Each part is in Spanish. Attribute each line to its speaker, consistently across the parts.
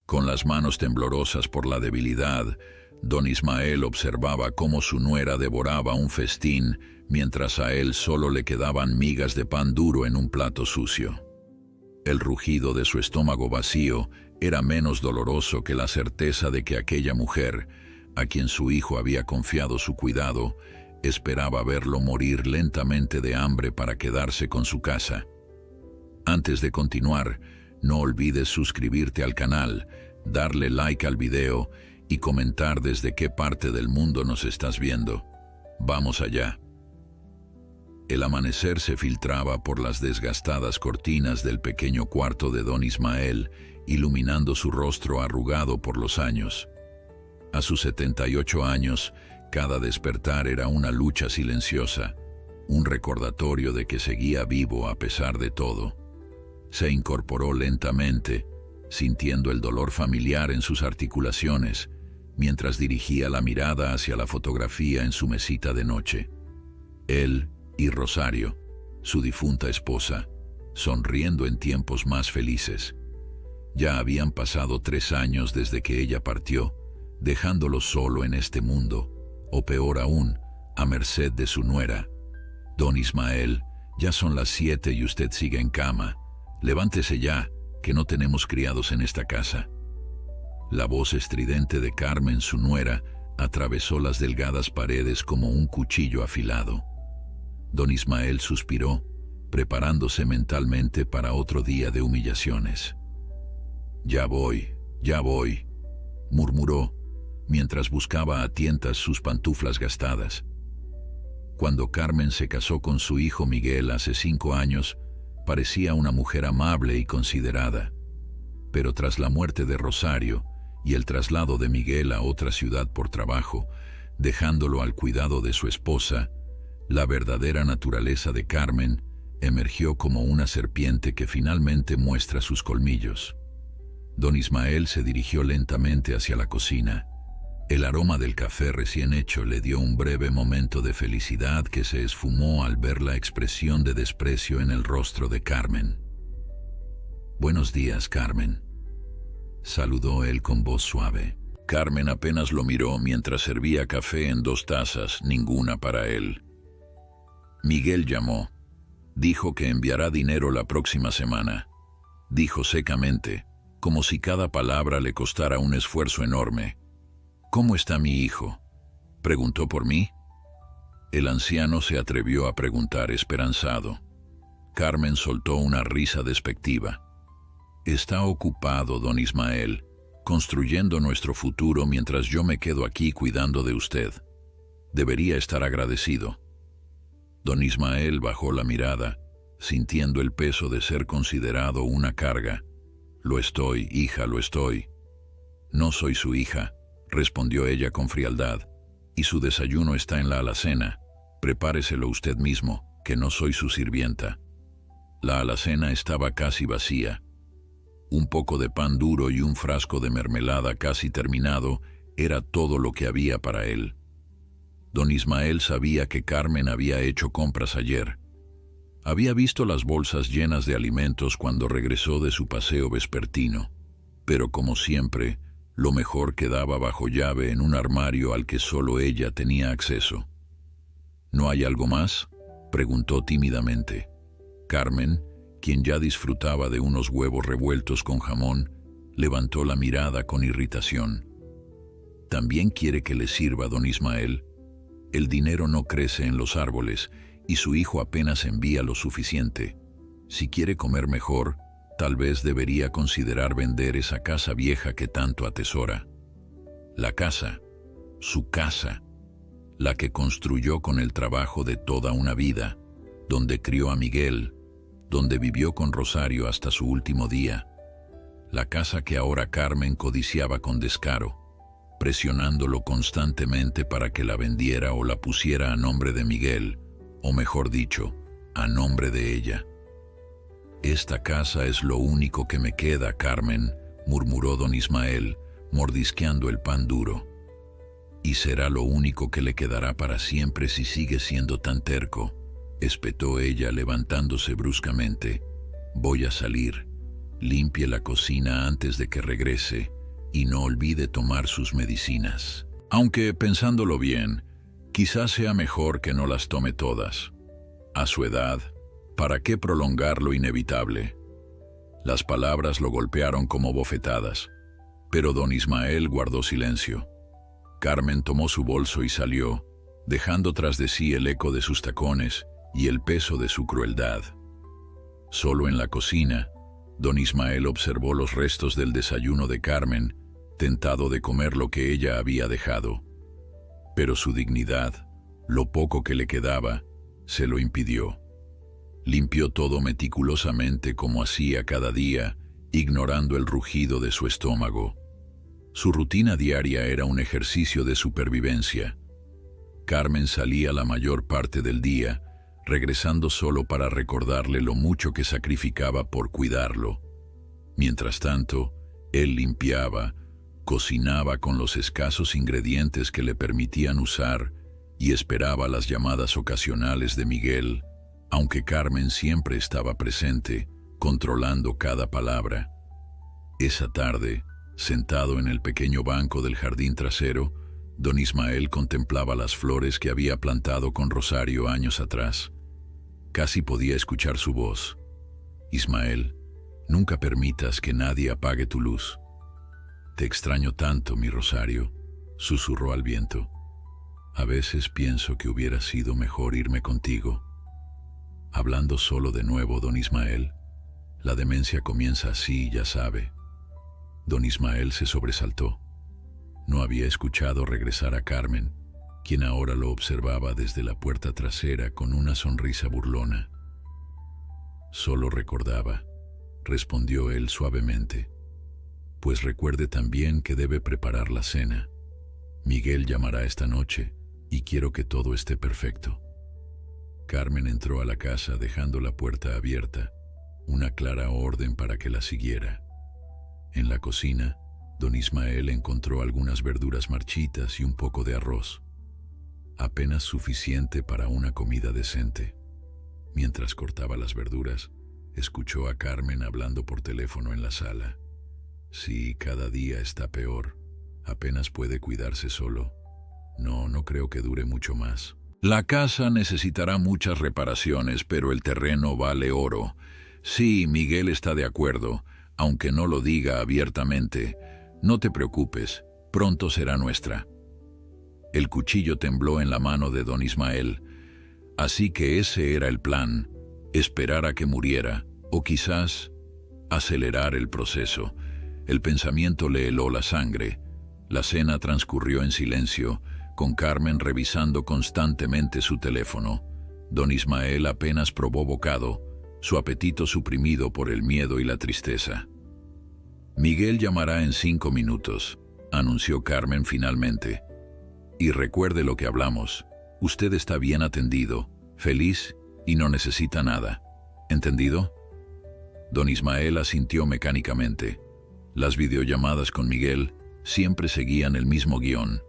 Speaker 1: Con las manos temblorosas por la debilidad, don Ismael observaba cómo su nuera devoraba un festín, mientras a él solo le quedaban migas de pan duro en un plato sucio. El rugido de su estómago vacío era menos doloroso que la certeza de que aquella mujer, a quien su hijo había confiado su cuidado, esperaba verlo morir lentamente de hambre para quedarse con su casa. Antes de continuar, no olvides suscribirte al canal, darle like al video y comentar desde qué parte del mundo nos estás viendo. Vamos allá. El amanecer se filtraba por las desgastadas cortinas del pequeño cuarto de don Ismael, iluminando su rostro arrugado por los años. A sus 78 años, cada despertar era una lucha silenciosa, un recordatorio de que seguía vivo a pesar de todo. Se incorporó lentamente, sintiendo el dolor familiar en sus articulaciones, mientras dirigía la mirada hacia la fotografía en su mesita de noche. Él y Rosario, su difunta esposa, sonriendo en tiempos más felices. Ya habían pasado 3 años desde que ella partió, dejándolo solo en este mundo, o peor aún, a merced de su nuera. Don Ismael, ya son las 7 y usted sigue en cama. Levántese ya, que no tenemos criados en esta casa. La voz estridente de Carmen, su nuera, atravesó las delgadas paredes como un cuchillo afilado. Don Ismael suspiró, preparándose mentalmente para otro día de humillaciones. Ya voy, murmuró, mientras buscaba a tientas sus pantuflas gastadas. Cuando Carmen se casó con su hijo Miguel hace 5 años, parecía una mujer amable y considerada. Pero tras la muerte de Rosario y el traslado de Miguel a otra ciudad por trabajo, dejándolo al cuidado de su esposa, la verdadera naturaleza de Carmen emergió como una serpiente que finalmente muestra sus colmillos. Don Ismael se dirigió lentamente hacia la cocina. El aroma del café recién hecho le dio un breve momento de felicidad que se esfumó al ver la expresión de desprecio en el rostro de Carmen. «Buenos días, Carmen», saludó él con voz suave. Carmen apenas lo miró mientras servía café en 2 tazas, ninguna para él. Miguel llamó. Dijo que enviará dinero la próxima semana. Dijo secamente, como si cada palabra le costara un esfuerzo enorme. «¿Cómo está mi hijo?», preguntó por mí. El anciano se atrevió a preguntar esperanzado. Carmen soltó una risa despectiva. «Está ocupado, don Ismael, construyendo nuestro futuro mientras yo me quedo aquí cuidando de usted. Debería estar agradecido». Don Ismael bajó la mirada, sintiendo el peso de ser considerado una carga. «Lo estoy, hija, lo estoy». «No soy su hija», respondió ella con frialdad, «y su desayuno está en la alacena. Prepáreselo usted mismo, que no soy su sirvienta». La alacena estaba casi vacía. Un poco de pan duro y un frasco de mermelada casi terminado era todo lo que había para él. Don Ismael sabía que Carmen había hecho compras ayer. Había visto las bolsas llenas de alimentos cuando regresó de su paseo vespertino, pero como siempre, lo mejor quedaba bajo llave en un armario al que solo ella tenía acceso. «¿No hay algo más?», preguntó tímidamente. Carmen, quien ya disfrutaba de unos huevos revueltos con jamón, levantó la mirada con irritación. «¿También quiere que le sirva, don Ismael? El dinero no crece en los árboles y su hijo apenas envía lo suficiente. Si quiere comer mejor, tal vez debería considerar vender esa casa vieja que tanto atesora». La casa, su casa, la que construyó con el trabajo de toda una vida, donde crió a Miguel, donde vivió con Rosario hasta su último día. La casa que ahora Carmen codiciaba con descaro, presionándolo constantemente para que la vendiera o la pusiera a nombre de Miguel, o mejor dicho, a nombre de ella. «Esta casa es lo único que me queda, Carmen», murmuró don Ismael, mordisqueando el pan duro. «Y será lo único que le quedará para siempre si sigue siendo tan terco», espetó ella levantándose bruscamente. «Voy a salir. Limpie la cocina antes de que regrese y no olvide tomar sus medicinas. Aunque, pensándolo bien, quizás sea mejor que no las tome todas. A su edad, ¿para qué prolongar lo inevitable? Las palabras lo golpearon como bofetadas, pero don Ismael guardó silencio. Carmen tomó su bolso y salió, dejando tras de sí el eco de sus tacones y el peso de su crueldad. Solo en la cocina, don Ismael observó los restos del desayuno de Carmen, tentado de comer lo que ella había dejado. Pero su dignidad, lo poco que le quedaba, se lo impidió. Limpió todo meticulosamente como hacía cada día, ignorando el rugido de su estómago. Su rutina diaria era un ejercicio de supervivencia. Carmen salía la mayor parte del día, regresando solo para recordarle lo mucho que sacrificaba por cuidarlo. Mientras tanto, él limpiaba, cocinaba con los escasos ingredientes que le permitían usar y esperaba las llamadas ocasionales de Miguel, aunque Carmen siempre estaba presente, controlando cada palabra. Esa tarde, sentado en el pequeño banco del jardín trasero, don Ismael contemplaba las flores que había plantado con Rosario años atrás. Casi podía escuchar su voz. «Ismael, nunca permitas que nadie apague tu luz. Te extraño tanto, mi Rosario», susurró al viento. «A veces pienso que hubiera sido mejor irme contigo». Hablando solo de nuevo don Ismael, la demencia comienza así, ya sabe. Don Ismael se sobresaltó. No había escuchado regresar a Carmen, quien ahora lo observaba desde la puerta trasera con una sonrisa burlona. «Solo recordaba», respondió él suavemente. «Pues recuerde también que debe preparar la cena. Miguel llamará esta noche y quiero que todo esté perfecto». Carmen entró a la casa dejando la puerta abierta, una clara orden para que la siguiera. En la cocina, don Ismael encontró algunas verduras marchitas y un poco de arroz, apenas suficiente para una comida decente. Mientras cortaba las verduras, escuchó a Carmen hablando por teléfono en la sala. «Sí, cada día está peor. Apenas puede cuidarse solo. No creo que dure mucho más. La casa necesitará muchas reparaciones, pero el terreno vale oro. Sí, Miguel está de acuerdo, aunque no lo diga abiertamente. No te preocupes, pronto será nuestra». El cuchillo tembló en la mano de don Ismael. Así que ese era el plan, esperar a que muriera, o quizás acelerar el proceso. El pensamiento le heló la sangre. La cena transcurrió en silencio, con Carmen revisando constantemente su teléfono. Don Ismael apenas probó bocado, su apetito suprimido por el miedo y la tristeza. «Miguel llamará en 5 minutos», anunció Carmen finalmente. «Y recuerde lo que hablamos. Usted está bien atendido, feliz y no necesita nada. ¿Entendido?» Don Ismael asintió mecánicamente. Las videollamadas con Miguel siempre seguían el mismo guión.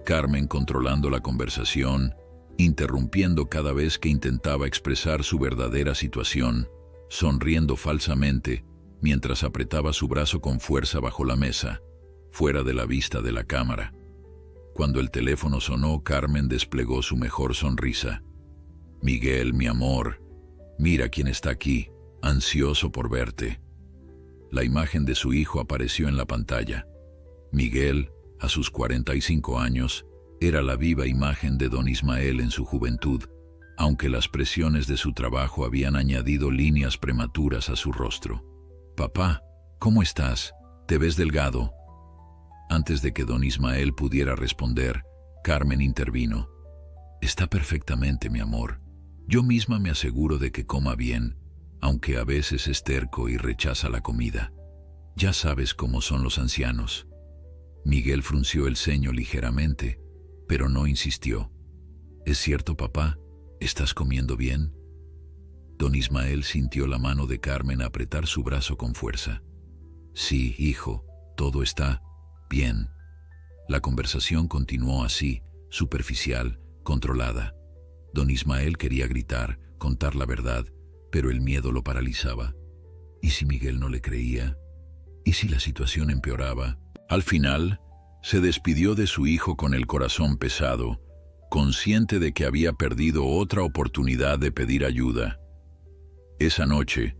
Speaker 1: Carmen controlando la conversación, interrumpiendo cada vez que intentaba expresar su verdadera situación, sonriendo falsamente mientras apretaba su brazo con fuerza bajo la mesa, fuera de la vista de la cámara. Cuando el teléfono sonó, Carmen desplegó su mejor sonrisa. «Miguel, mi amor, mira quién está aquí, ansioso por verte». La imagen de su hijo apareció en la pantalla. Miguel, a sus 45 años, era la viva imagen de don Ismael en su juventud, aunque las presiones de su trabajo habían añadido líneas prematuras a su rostro. «Papá, ¿cómo estás? Te ves delgado». Antes de que don Ismael pudiera responder, Carmen intervino. «Está perfectamente, mi amor. Yo misma me aseguro de que coma bien, aunque a veces es terco y rechaza la comida. Ya sabes cómo son los ancianos». Miguel frunció el ceño ligeramente, pero no insistió. «¿Es cierto, papá? ¿Estás comiendo bien?» Don Ismael sintió la mano de Carmen apretar su brazo con fuerza. «Sí, hijo, todo está bien». La conversación continuó así, superficial, controlada. Don Ismael quería gritar, contar la verdad, pero el miedo lo paralizaba. ¿Y si Miguel no le creía? ¿Y si la situación empeoraba? Al final, se despidió de su hijo con el corazón pesado, consciente de que había perdido otra oportunidad de pedir ayuda. Esa noche,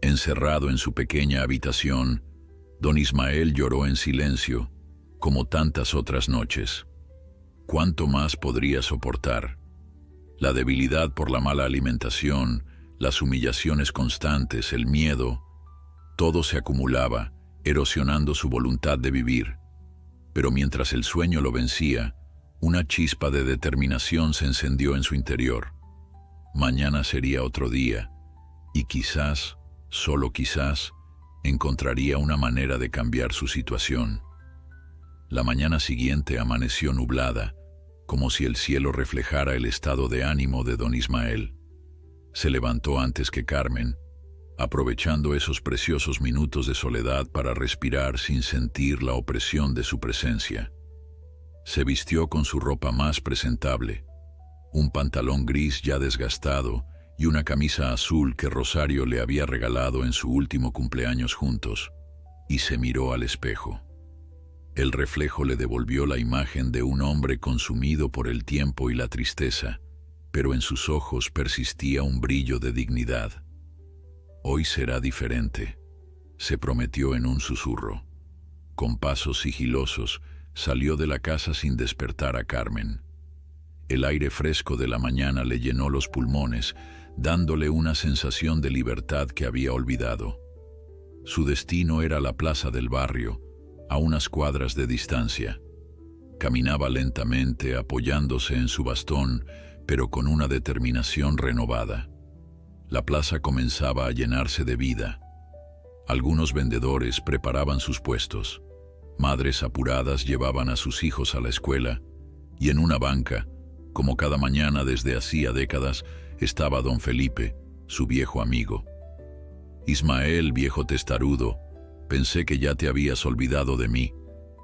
Speaker 1: encerrado en su pequeña habitación, don Ismael lloró en silencio, como tantas otras noches. ¿Cuánto más podría soportar? La debilidad por la mala alimentación, las humillaciones constantes, el miedo, todo se acumulaba, erosionando su voluntad de vivir. Pero mientras el sueño lo vencía, una chispa de determinación se encendió en su interior. Mañana sería otro día, y quizás, solo quizás, encontraría una manera de cambiar su situación. La mañana siguiente amaneció nublada, como si el cielo reflejara el estado de ánimo de don Ismael. Se levantó antes que Carmen, aprovechando esos preciosos minutos de soledad para respirar sin sentir la opresión de su presencia. Se vistió con su ropa más presentable, un pantalón gris ya desgastado y una camisa azul que Rosario le había regalado en su último cumpleaños juntos, y se miró al espejo. El reflejo le devolvió la imagen de un hombre consumido por el tiempo y la tristeza, pero en sus ojos persistía un brillo de dignidad. Hoy será diferente, se prometió en un susurro. Con pasos sigilosos, salió de la casa sin despertar a Carmen. El aire fresco de la mañana le llenó los pulmones, dándole una sensación de libertad que había olvidado. Su destino era la plaza del barrio, a unas cuadras de distancia. Caminaba lentamente, apoyándose en su bastón, pero con una determinación renovada. La plaza comenzaba a llenarse de vida. Algunos vendedores preparaban sus puestos. Madres apuradas llevaban a sus hijos a la escuela, y en una banca, como cada mañana desde hacía décadas, estaba don Felipe, su viejo amigo. «Ismael, viejo testarudo, pensé que ya te habías olvidado de mí»,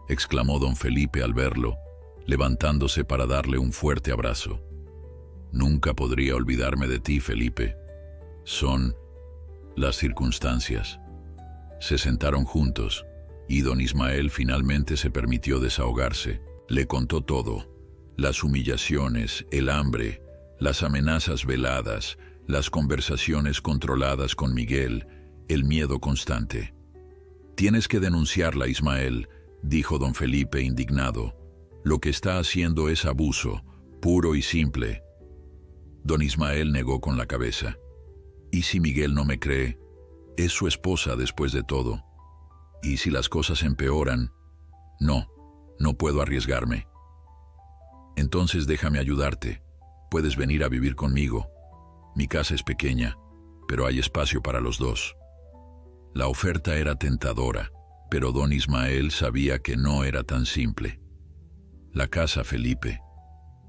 Speaker 1: exclamó don Felipe al verlo, levantándose para darle un fuerte abrazo. «Nunca podría olvidarme de ti, Felipe. Son las circunstancias». Se sentaron juntos, y don Ismael finalmente se permitió desahogarse. Le contó todo: las humillaciones, el hambre, las amenazas veladas, las conversaciones controladas con Miguel, el miedo constante. «Tienes que denunciarla, Ismael», dijo don Felipe indignado. «Lo que está haciendo es abuso, puro y simple». Don Ismael negó con la cabeza. «¿Y si Miguel no me cree? Es su esposa después de todo. ¿Y si las cosas empeoran? No puedo arriesgarme». «Entonces déjame ayudarte. Puedes venir a vivir conmigo. Mi casa es pequeña, pero hay espacio para los dos». La oferta era tentadora, pero don Ismael sabía que no era tan simple. «La casa, Felipe,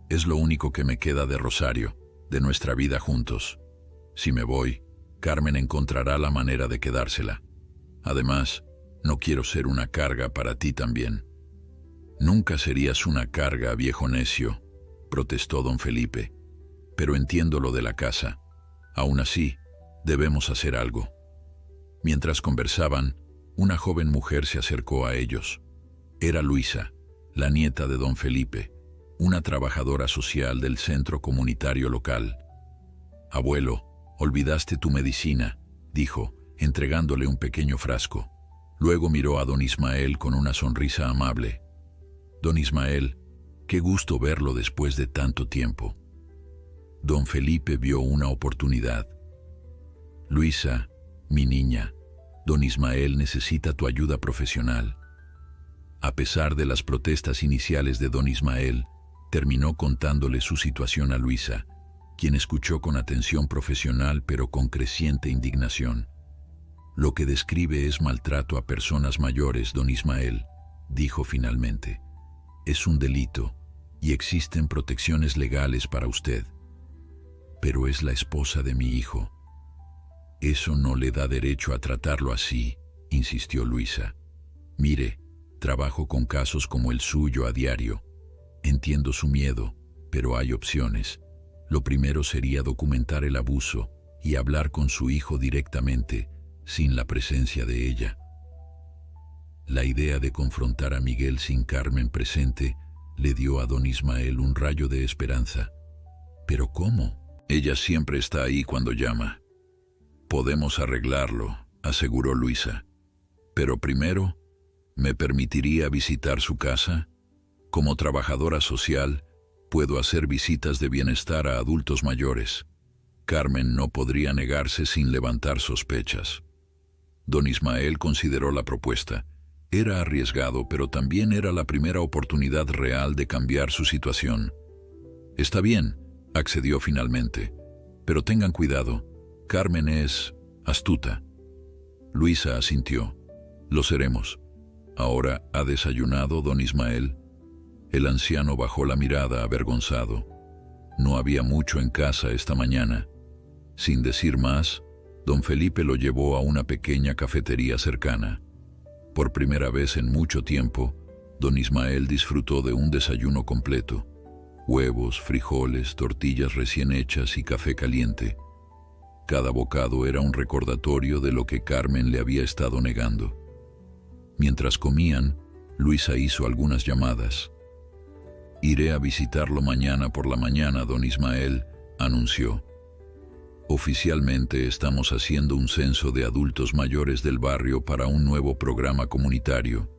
Speaker 1: es lo único que me queda de Rosario, de nuestra vida juntos. Si me voy, Carmen encontrará la manera de quedársela. Además, no quiero ser una carga para ti también». «Nunca serías una carga, viejo necio», protestó don Felipe. «Pero entiendo lo de la casa. Aún así, debemos hacer algo». Mientras conversaban, una joven mujer se acercó a ellos. Era Luisa, la nieta de don Felipe, una trabajadora social del centro comunitario local. «Abuelo, olvidaste tu medicina», dijo, entregándole un pequeño frasco. Luego miró a don Ismael con una sonrisa amable. «Don Ismael, qué gusto verlo después de tanto tiempo». Don Felipe vio una oportunidad. «Luisa, mi niña, don Ismael necesita tu ayuda profesional». A pesar de las protestas iniciales de don Ismael, terminó contándole su situación a Luisa, quien escuchó con atención profesional pero con creciente indignación. «Lo que describe es maltrato a personas mayores, don Ismael», dijo finalmente. «Es un delito y existen protecciones legales para usted. Pero es la esposa de mi hijo». «Eso no le da derecho a tratarlo así», insistió Luisa. «Mire, trabajo con casos como el suyo a diario. Entiendo su miedo, pero hay opciones. Lo primero sería documentar el abuso y hablar con su hijo directamente, sin la presencia de ella. La idea de confrontar a Miguel sin Carmen presente le dio a don Ismael un rayo de esperanza. ¿Pero cómo? Ella siempre está ahí cuando llama. Podemos arreglarlo, aseguró Luisa. Pero primero, ¿me permitiría visitar su casa? Como trabajadora social, puedo hacer visitas de bienestar a adultos mayores. Carmen no podría negarse sin levantar sospechas. Don Ismael consideró la propuesta. Era arriesgado, pero también era la primera oportunidad real de cambiar su situación. Está bien, accedió finalmente. Pero tengan cuidado, Carmen es astuta. Luisa asintió. Lo seremos. Ahora, ¿ha desayunado, don Ismael? El anciano bajó la mirada avergonzado. No había mucho en casa esta mañana. Sin decir más, don Felipe lo llevó a una pequeña cafetería cercana. Por primera vez en mucho tiempo, don Ismael disfrutó de un desayuno completo. Huevos, frijoles, tortillas recién hechas y café caliente. Cada bocado era un recordatorio de lo que Carmen le había estado negando. Mientras comían, Luisa hizo algunas llamadas. «Iré a visitarlo mañana por la mañana, don Ismael», anunció. «Oficialmente estamos haciendo un censo de adultos mayores del barrio para un nuevo programa comunitario».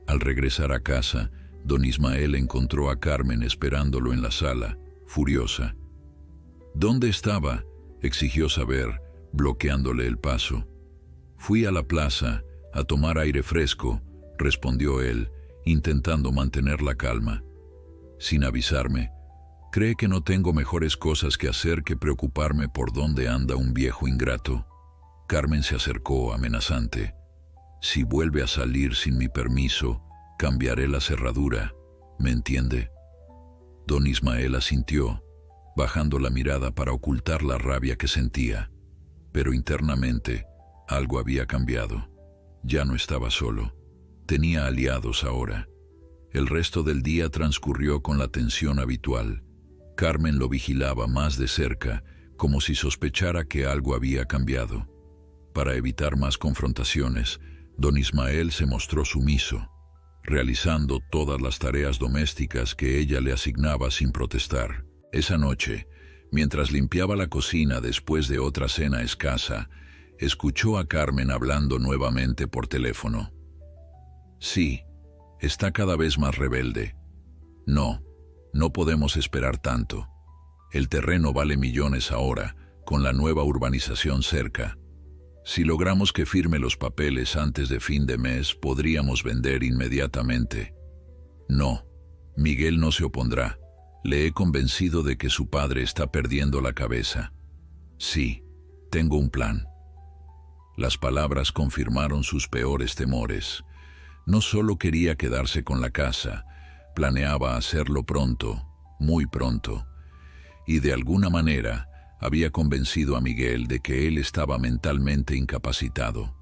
Speaker 1: Al regresar a casa, don Ismael encontró a Carmen esperándolo en la sala, furiosa. «¿Dónde estaba?», exigió saber, bloqueándole el paso. «Fui a la plaza, a tomar aire fresco», respondió él, intentando mantener la calma. «Sin avisarme. ¿Cree que no tengo mejores cosas que hacer que preocuparme por dónde anda un viejo ingrato?». Carmen se acercó, amenazante. «Si vuelve a salir sin mi permiso, cambiaré la cerradura. ¿Me entiende?». Don Ismael asintió, bajando la mirada para ocultar la rabia que sentía. Pero internamente, algo había cambiado. Ya no estaba solo. Tenía aliados ahora. El resto del día transcurrió con la tensión habitual. Carmen lo vigilaba más de cerca, como si sospechara que algo había cambiado. Para evitar más confrontaciones, don Ismael se mostró sumiso, realizando todas las tareas domésticas que ella le asignaba sin protestar. Esa noche, mientras limpiaba la cocina después de otra cena escasa, escuchó a Carmen hablando nuevamente por teléfono. «Sí, está cada vez más rebelde. No podemos esperar tanto. El terreno vale millones ahora, con la nueva urbanización cerca. Si logramos que firme los papeles antes de fin de mes, podríamos vender inmediatamente». «No, Miguel no se opondrá. Le he convencido de que su padre está perdiendo la cabeza. Sí, tengo un plan». Las palabras confirmaron sus peores temores. No solo quería quedarse con la casa, planeaba hacerlo pronto, muy pronto. Y de alguna manera había convencido a Miguel de que él estaba mentalmente incapacitado.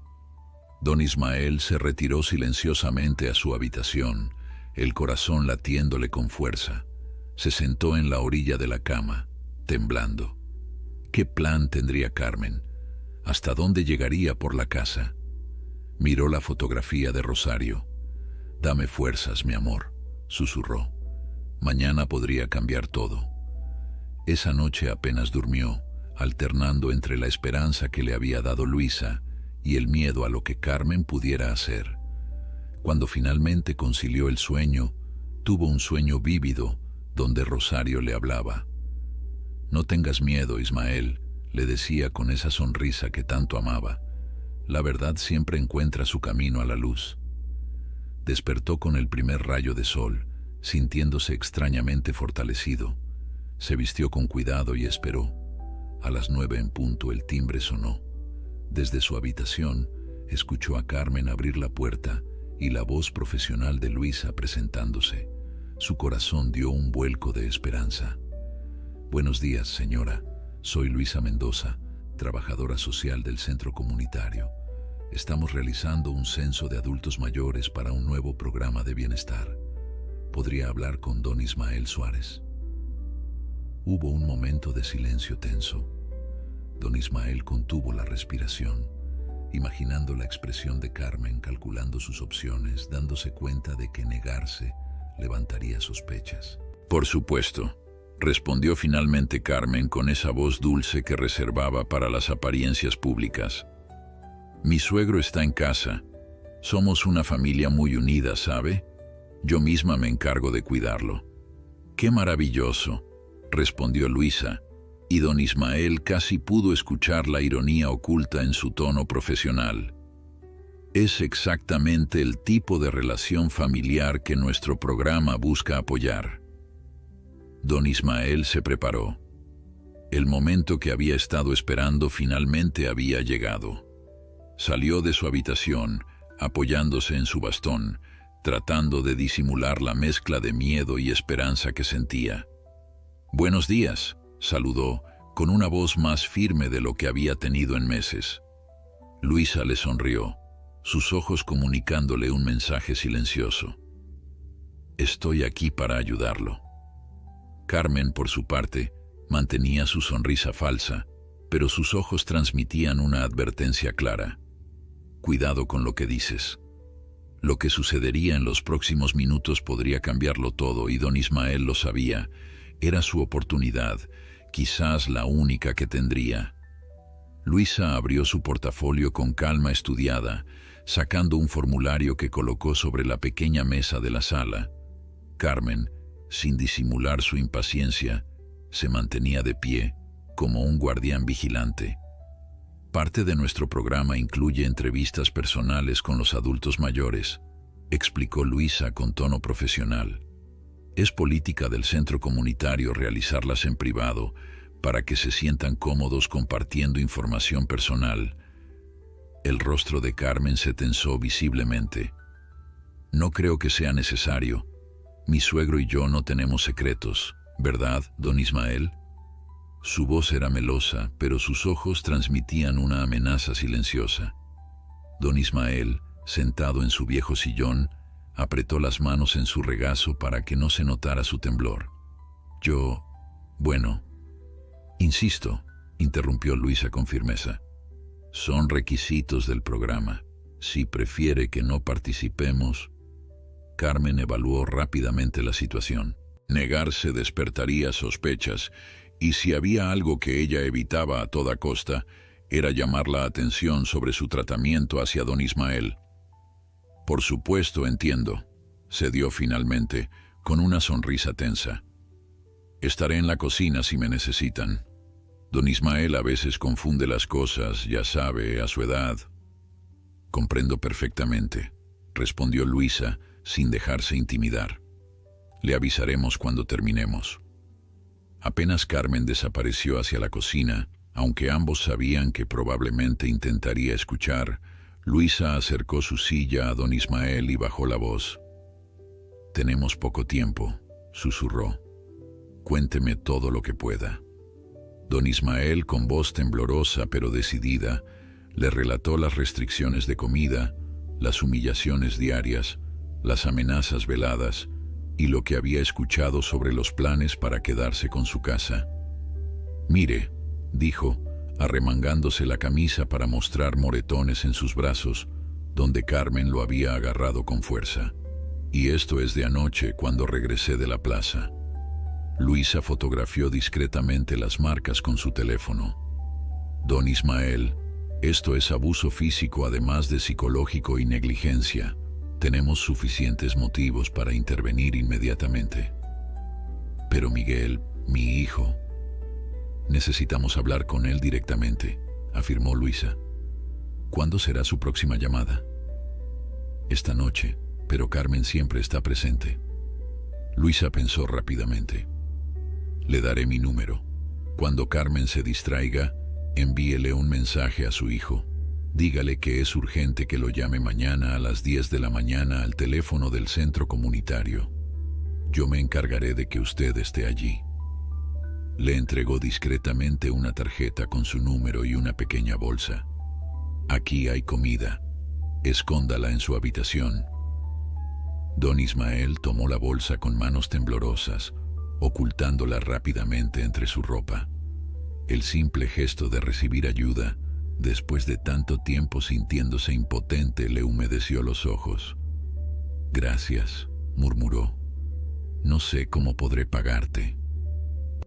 Speaker 1: Don Ismael se retiró silenciosamente a su habitación, el corazón latiéndole con fuerza. Se sentó en la orilla de la cama, temblando. ¿Qué plan tendría Carmen? ¿Hasta dónde llegaría por la casa? Miró la fotografía de Rosario. «Dame fuerzas, mi amor», susurró. «Mañana podría cambiar todo». Esa noche apenas durmió, alternando entre la esperanza que le había dado Luisa y el miedo a lo que Carmen pudiera hacer. Cuando finalmente concilió el sueño, tuvo un sueño vívido donde Rosario le hablaba. «No tengas miedo, Ismael», le decía con esa sonrisa que tanto amaba. «La verdad siempre encuentra su camino a la luz». Despertó con el primer rayo de sol, sintiéndose extrañamente fortalecido. Se vistió con cuidado y esperó. A las 9 en punto el timbre sonó. Desde su habitación, escuchó a Carmen abrir la puerta y la voz profesional de Luisa presentándose. Su corazón dio un vuelco de esperanza. «Buenos días, señora. Soy Luisa Mendoza, trabajadora social del centro comunitario. Estamos realizando un censo de adultos mayores para un nuevo programa de bienestar. ¿Podría hablar con don Ismael Suárez?». Hubo un momento de silencio tenso. Don Ismael contuvo la respiración. imaginando la expresión de Carmen, calculando sus opciones, dándose cuenta de que negarse levantaría sospechas. Por supuesto, respondió finalmente Carmen con esa voz dulce que reservaba para las apariencias públicas. Mi suegro está en casa. Somos una familia muy unida, ¿sabe? Yo misma me encargo de cuidarlo. ¡Qué maravilloso!, respondió Luisa, y don Ismael casi pudo escuchar la ironía oculta en su tono profesional. Es exactamente el tipo de relación familiar que nuestro programa busca apoyar. Don Ismael se preparó. El momento que había estado esperando finalmente había llegado. Salió de su habitación, apoyándose en su bastón, tratando de disimular la mezcla de miedo y esperanza que sentía. «Buenos días», saludó, con una voz más firme de lo que había tenido en meses. Luisa le sonrió, sus ojos comunicándole un mensaje silencioso. «Estoy aquí para ayudarlo». Carmen, por su parte, mantenía su sonrisa falsa, pero sus ojos transmitían una advertencia clara. «Cuidado con lo que dices». Lo que sucedería en los próximos minutos podría cambiarlo todo, y don Ismael lo sabía. Era su oportunidad, quizás la única que tendría. Luisa abrió su portafolio con calma estudiada, sacando un formulario que colocó sobre la pequeña mesa de la sala. Carmen, sin disimular su impaciencia, se mantenía de pie, como un guardián vigilante. Parte de nuestro programa incluye entrevistas personales con los adultos mayores, explicó Luisa con tono profesional. Es política del centro comunitario realizarlas en privado para que se sientan cómodos compartiendo información personal. El rostro de Carmen se tensó visiblemente. No creo que sea necesario. Mi suegro y yo no tenemos secretos, ¿verdad, don Ismael? Su voz era melosa, pero sus ojos transmitían una amenaza silenciosa. Don Ismael, sentado en su viejo sillón, apretó las manos en su regazo para que no se notara su temblor. Bueno, insisto, interrumpió Luisa con firmeza. Son requisitos del programa. Si prefiere que no participemos. Carmen evaluó rápidamente la situación. Negarse despertaría sospechas, y si había algo que ella evitaba a toda costa, era llamar la atención sobre su tratamiento hacia don Ismael. Por supuesto, entiendo, cedió finalmente, con una sonrisa tensa. Estaré en la cocina si me necesitan. Don Ismael a veces confunde las cosas, ya sabe, a su edad. Comprendo perfectamente, respondió Luisa, sin dejarse intimidar. Le avisaremos cuando terminemos. Apenas Carmen desapareció hacia la cocina, aunque ambos sabían que probablemente intentaría escuchar, Luisa acercó su silla a don Ismael y bajó la voz. «Tenemos poco tiempo», susurró. «Cuénteme todo lo que pueda». Don Ismael, con voz temblorosa pero decidida, le relató las restricciones de comida, las humillaciones diarias, las amenazas veladas y lo que había escuchado sobre los planes para quedarse con su casa. «Mire», dijo, arremangándose la camisa para mostrar moretones en sus brazos, donde Carmen lo había agarrado con fuerza. «Y esto es de anoche, cuando regresé de la plaza». Luisa fotografió discretamente las marcas con su teléfono. «Don Ismael, esto es abuso físico además de psicológico y negligencia. Tenemos suficientes motivos para intervenir inmediatamente». «Pero Miguel, mi hijo...» «Necesitamos hablar con él directamente», afirmó Luisa. «¿Cuándo será su próxima llamada?» «Esta noche, pero Carmen siempre está presente». Luisa pensó rápidamente. «Le daré mi número. Cuando Carmen se distraiga, envíele un mensaje a su hijo. Dígale que es urgente que lo llame mañana a las 10 de la mañana al teléfono del centro comunitario. Yo me encargaré de que usted esté allí». Le entregó discretamente una tarjeta con su número y una pequeña bolsa. «Aquí hay comida. Escóndala en su habitación». Don Ismael tomó la bolsa con manos temblorosas, ocultándola rápidamente entre su ropa. El simple gesto de recibir ayuda Después de tanto tiempo sintiéndose impotente, le humedeció los ojos. «Gracias», murmuró. «No sé cómo podré pagarte».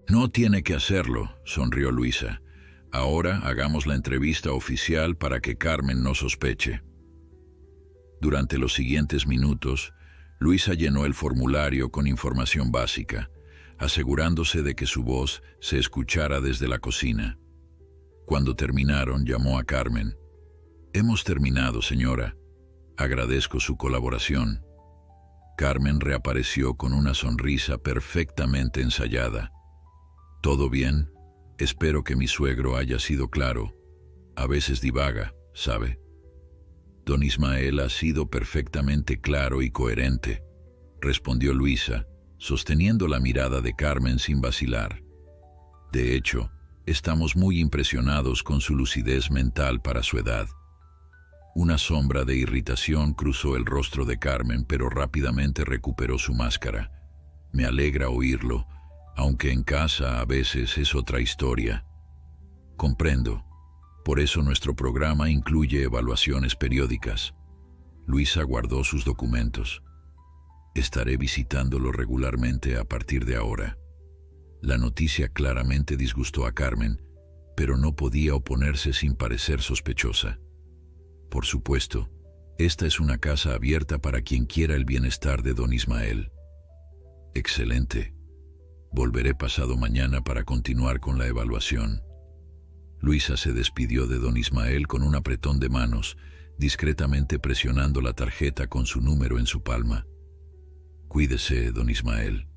Speaker 1: «No tiene que hacerlo», sonrió Luisa. «Ahora hagamos la entrevista oficial para que Carmen no sospeche». Durante los siguientes minutos, Luisa llenó el formulario con información básica, asegurándose de que su voz se escuchara desde la cocina. Cuando terminaron, llamó a Carmen. «Hemos terminado, señora. Agradezco su colaboración». Carmen reapareció con una sonrisa perfectamente ensayada. «¿Todo bien? Espero que mi suegro haya sido claro. A veces divaga, ¿sabe?» «Don Ismael ha sido perfectamente claro y coherente», respondió Luisa, sosteniendo la mirada de Carmen sin vacilar. «De hecho, estamos muy impresionados con su lucidez mental para su edad». Una sombra de irritación cruzó el rostro de Carmen, pero rápidamente recuperó su máscara. «Me alegra oírlo, aunque en casa a veces es otra historia». «Comprendo. Por eso nuestro programa incluye evaluaciones periódicas». Luisa guardó sus documentos. «Estaré visitándolo regularmente a partir de ahora». La noticia claramente disgustó a Carmen, pero no podía oponerse sin parecer sospechosa. «Por supuesto, esta es una casa abierta para quien quiera el bienestar de don Ismael». «Excelente. Volveré pasado mañana para continuar con la evaluación». Luisa se despidió de don Ismael con un apretón de manos, discretamente presionando la tarjeta con su número en su palma. «Cuídese, don Ismael».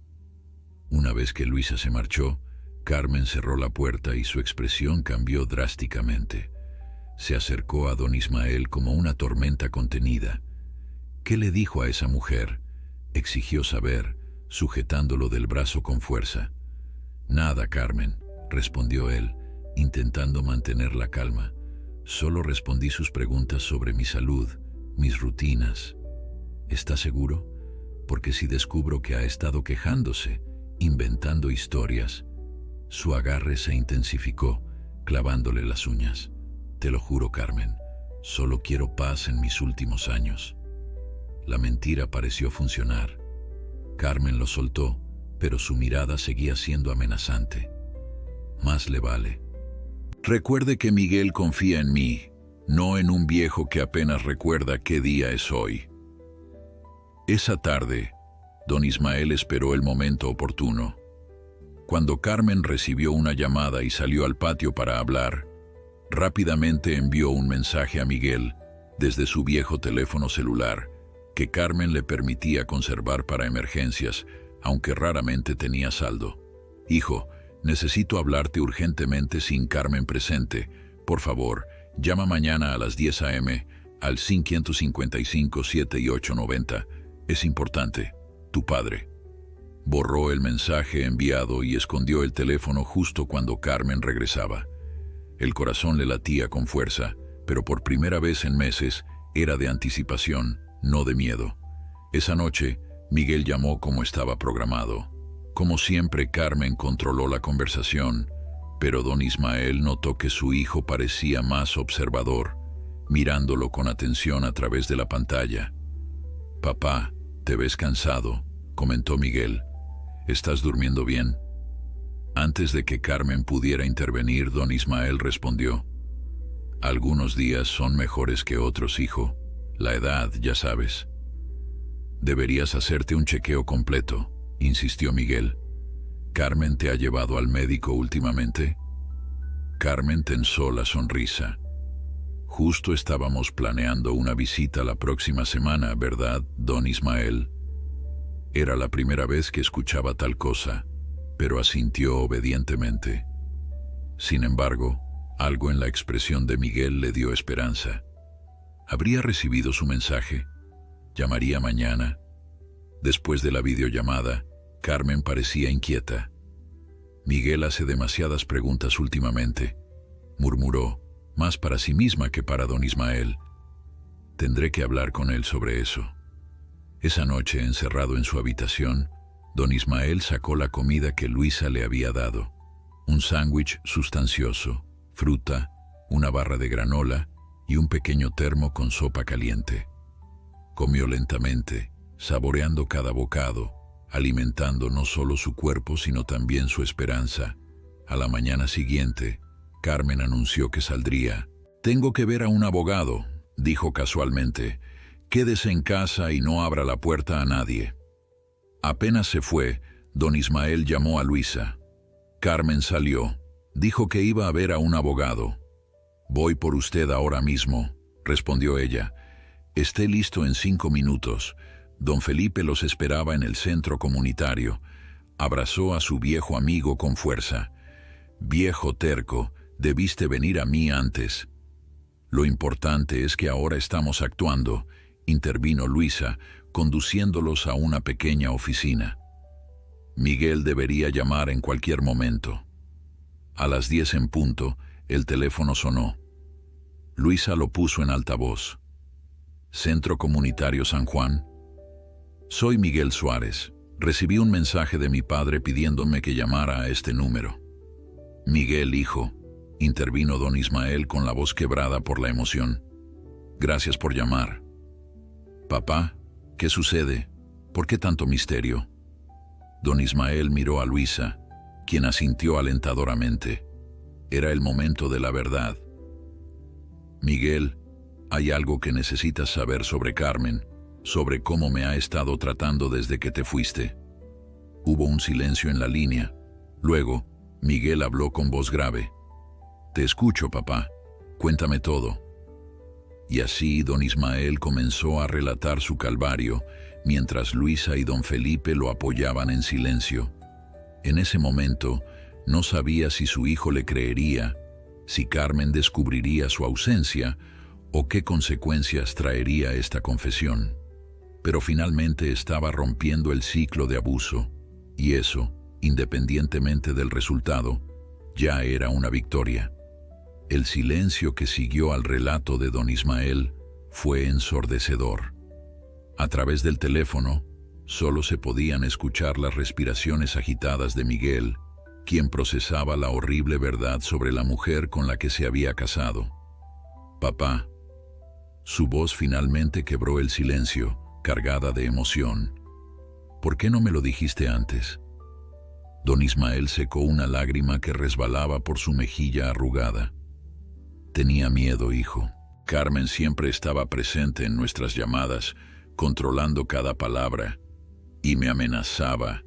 Speaker 1: Una vez que Luisa se marchó, Carmen cerró la puerta y su expresión cambió drásticamente. Se acercó a don Ismael como una tormenta contenida. «¿Qué le dijo a esa mujer?», exigió saber, sujetándolo del brazo con fuerza. «Nada, Carmen», respondió él, intentando mantener la calma. «Solo respondí sus preguntas sobre mi salud, mis rutinas». «¿Está seguro? Porque si descubro que ha estado quejándose, inventando historias». Su agarre se intensificó, clavándole las uñas. «Te lo juro, Carmen, solo quiero paz en mis últimos años». La mentira pareció funcionar. Carmen lo soltó, pero su mirada seguía siendo amenazante. «Más le vale. Recuerde que Miguel confía en mí, no en un viejo que apenas recuerda qué día es hoy». Esa tarde, don Ismael esperó el momento oportuno. Cuando Carmen recibió una llamada y salió al patio para hablar, rápidamente envió un mensaje a Miguel desde su viejo teléfono celular, que Carmen le permitía conservar para emergencias, aunque raramente tenía saldo. «Hijo, necesito hablarte urgentemente sin Carmen presente. Por favor, llama mañana a las 10 a.m. al 555-7 y 890. Es importante. Tu padre». Borró el mensaje enviado y escondió el teléfono justo cuando Carmen regresaba. El corazón le latía con fuerza, pero por primera vez en meses era de anticipación, no de miedo. Esa noche, Miguel llamó como estaba programado. Como siempre, Carmen controló la conversación, pero don Ismael notó que su hijo parecía más observador, mirándolo con atención a través de la pantalla. «Papá, te ves cansado», comentó Miguel. «¿Estás durmiendo bien?». Antes de que Carmen pudiera intervenir, don Ismael respondió: «Algunos días son mejores que otros, hijo. La edad, ya sabes». «Deberías hacerte un chequeo completo», insistió Miguel. «¿Carmen te ha llevado al médico últimamente?». Carmen tensó la sonrisa. «Justo estábamos planeando una visita la próxima semana, ¿verdad, don Ismael?». Era la primera vez que escuchaba tal cosa, pero asintió obedientemente. Sin embargo, algo en la expresión de Miguel le dio esperanza. ¿Habría recibido su mensaje? ¿Llamaría mañana? Después de la videollamada, Carmen parecía inquieta. «Miguel hace demasiadas preguntas últimamente», murmuró, más para sí misma que para don Ismael. «Tendré que hablar con él sobre eso». Esa noche, encerrado en su habitación, don Ismael sacó la comida que Luisa le había dado. Un sándwich sustancioso, fruta, una barra de granola y un pequeño termo con sopa caliente. Comió lentamente, saboreando cada bocado, alimentando no solo su cuerpo sino también su esperanza. A la mañana siguiente, Carmen anunció que saldría. «Tengo que ver a un abogado», dijo casualmente. «Quédese en casa y no abra la puerta a nadie». Apenas se fue, don Ismael llamó a Luisa. Carmen salió. Dijo que iba a ver a un abogado. «Voy por usted ahora mismo», respondió ella. «Esté listo en 5 minutos». Don Felipe los esperaba en el centro comunitario. Abrazó a su viejo amigo con fuerza. «Viejo terco, debiste venir a mí antes». «Lo importante es que ahora estamos actuando», intervino Luisa, conduciéndolos a una pequeña oficina. Miguel debería llamar en cualquier momento. A las 10 en punto, el teléfono sonó. Luisa lo puso en altavoz. «Centro Comunitario San Juan». «Soy Miguel Suárez. Recibí un mensaje de mi padre pidiéndome que llamara a este número». «Miguel, hijo», intervino don Ismael con la voz quebrada por la emoción. «Gracias por llamar». «Papá, ¿qué sucede? ¿Por qué tanto misterio?» Don Ismael miró a Luisa, quien asintió alentadoramente. Era el momento de la verdad. «Miguel, hay algo que necesitas saber sobre Carmen, sobre cómo me ha estado tratando desde que te fuiste». Hubo un silencio en la línea. Luego, Miguel habló con voz grave. «Te escucho, papá. Cuéntame todo». Y así don Ismael comenzó a relatar su calvario, mientras Luisa y don Felipe lo apoyaban en silencio. En ese momento, no sabía si su hijo le creería, si Carmen descubriría su ausencia o qué consecuencias traería esta confesión. Pero finalmente estaba rompiendo el ciclo de abuso, y eso, independientemente del resultado, ya era una victoria. El silencio que siguió al relato de don Ismael fue ensordecedor. A través del teléfono, solo se podían escuchar las respiraciones agitadas de Miguel, quien procesaba la horrible verdad sobre la mujer con la que se había casado. «Papá». Su voz finalmente quebró el silencio, cargada de emoción. «¿Por qué no me lo dijiste antes?» Don Ismael secó una lágrima que resbalaba por su mejilla arrugada. «Tenía miedo, hijo. Carmen siempre estaba presente en nuestras llamadas, controlando cada palabra, y me amenazaba.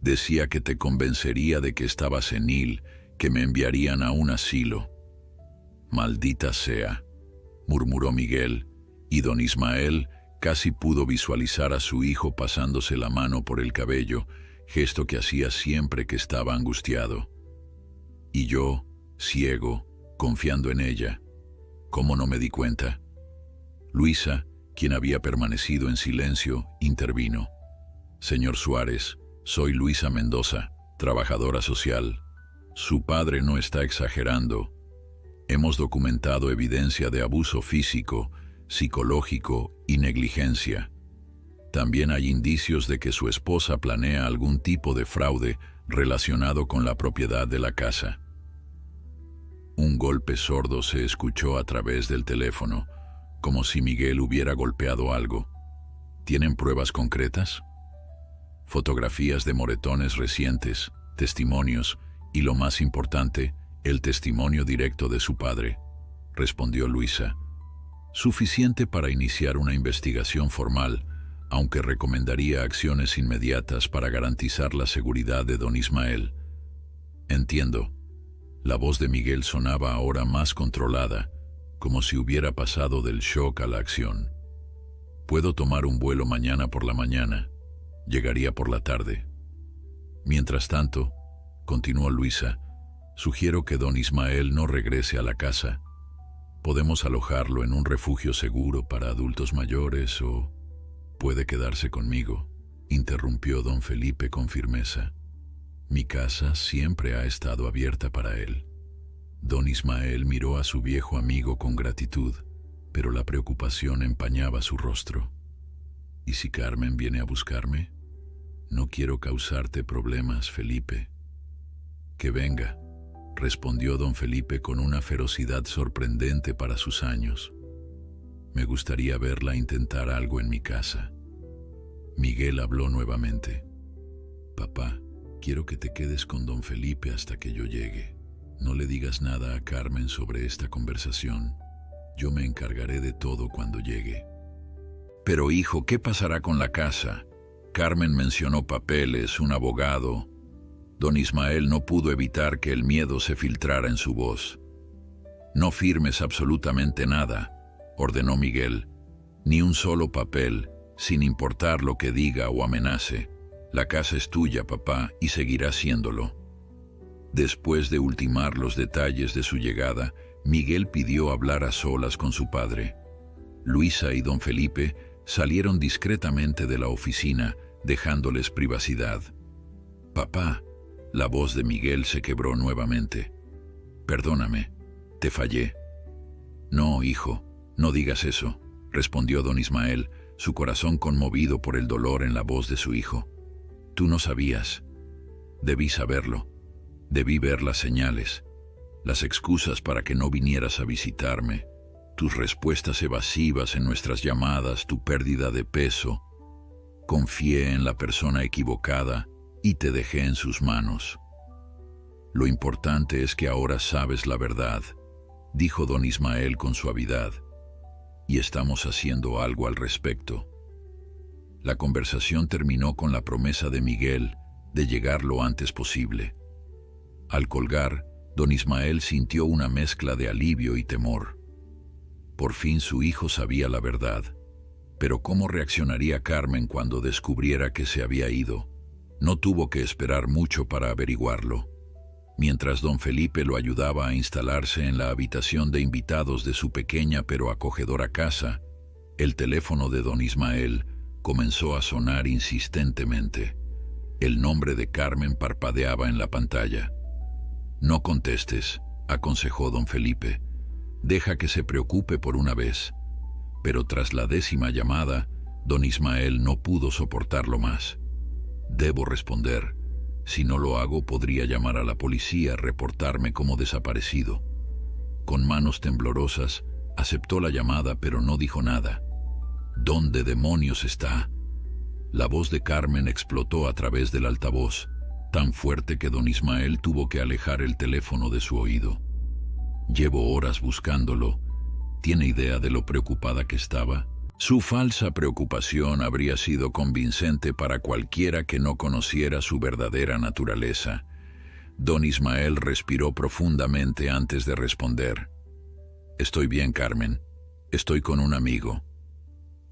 Speaker 1: Decía que te convencería de que estaba senil, que me enviarían a un asilo». «Maldita sea», murmuró Miguel, y don Ismael casi pudo visualizar a su hijo pasándose la mano por el cabello, gesto que hacía siempre que estaba angustiado. «Y yo, ciego, confiando en ella, ¿cómo no me di cuenta?» Luisa, quien había permanecido en silencio, intervino. «Señor Suárez, soy Luisa Mendoza, trabajadora social. Su padre no está exagerando. Hemos documentado evidencia de abuso físico, psicológico y negligencia. También hay indicios de que su esposa planea algún tipo de fraude relacionado con la propiedad de la casa». Un golpe sordo se escuchó a través del teléfono, como si Miguel hubiera golpeado algo. «¿Tienen pruebas concretas?» «Fotografías de moretones recientes, testimonios y, lo más importante, el testimonio directo de su padre», respondió Luisa. «Suficiente para iniciar una investigación formal, aunque recomendaría acciones inmediatas para garantizar la seguridad de don Ismael». «Entiendo». La voz de Miguel sonaba ahora más controlada, como si hubiera pasado del shock a la acción. «Puedo tomar un vuelo mañana por la mañana. Llegaría por la tarde. Mientras tanto», continuó Luisa, «sugiero que don Ismael no regrese a la casa. Podemos alojarlo en un refugio seguro para adultos mayores o puede quedarse conmigo», interrumpió don Felipe con firmeza. «Mi casa siempre ha estado abierta para él». Don Ismael miró a su viejo amigo con gratitud, pero la preocupación empañaba su rostro. «¿Y si Carmen viene a buscarme? No quiero causarte problemas, Felipe». «Que venga. respondió don Felipe con una ferocidad sorprendente para sus años. Me gustaría verla intentar algo en mi casa. Miguel habló nuevamente. Papá, quiero que te quedes con don Felipe hasta que yo llegue. No le digas nada a Carmen sobre esta conversación. Yo me encargaré de todo cuando llegue. Pero hijo, ¿qué pasará con la casa? Carmen mencionó papeles, un abogado. Don Ismael no pudo evitar que el miedo se filtrara en su voz. No firmes absolutamente nada, ordenó Miguel. Ni un solo papel, sin importar lo que diga o amenace. La casa es tuya, papá, y seguirá siéndolo. Después de ultimar los detalles de su llegada, Miguel pidió hablar a solas con su padre. Luisa y don Felipe salieron discretamente de la oficina, dejándoles privacidad. Papá, la voz de Miguel se quebró nuevamente. Perdóname, te fallé. No, hijo, no digas eso, respondió don Ismael, su corazón conmovido por el dolor en la voz de su hijo. Tú no sabías. Debí saberlo. Debí ver las señales, las excusas para que no vinieras a visitarme, tus respuestas evasivas en nuestras llamadas, tu pérdida de peso. Confié en la persona equivocada y te dejé en sus manos. Lo importante es que ahora sabes la verdad, dijo don Ismael con suavidad, y estamos haciendo algo al respecto. La conversación terminó con la promesa de Miguel de llegar lo antes posible. Al colgar, don Ismael sintió una mezcla de alivio y temor. Por fin su hijo sabía la verdad, pero ¿cómo reaccionaría Carmen cuando descubriera que se había ido? No tuvo que esperar mucho para averiguarlo. Mientras don Felipe lo ayudaba a instalarse en la habitación de invitados de su pequeña pero acogedora casa, el teléfono de don Ismael comenzó a sonar insistentemente. El nombre de Carmen parpadeaba en la pantalla. No contestes, aconsejó don Felipe. Deja que se preocupe por una vez. Pero tras la 10ª llamada, don Ismael no pudo soportarlo más. Debo responder. Si no lo hago, podría llamar a la policía, reportarme como desaparecido. Con manos temblorosas, aceptó la llamada, pero no dijo nada. ¿Dónde demonios está? La voz de Carmen explotó a través del altavoz, tan fuerte que don Ismael tuvo que alejar el teléfono de su oído. Llevo horas buscándolo. ¿Tiene idea de lo preocupada que estaba? Su falsa preocupación habría sido convincente para cualquiera que no conociera su verdadera naturaleza. Don Ismael respiró profundamente antes de responder. Estoy bien, Carmen. Estoy con un amigo.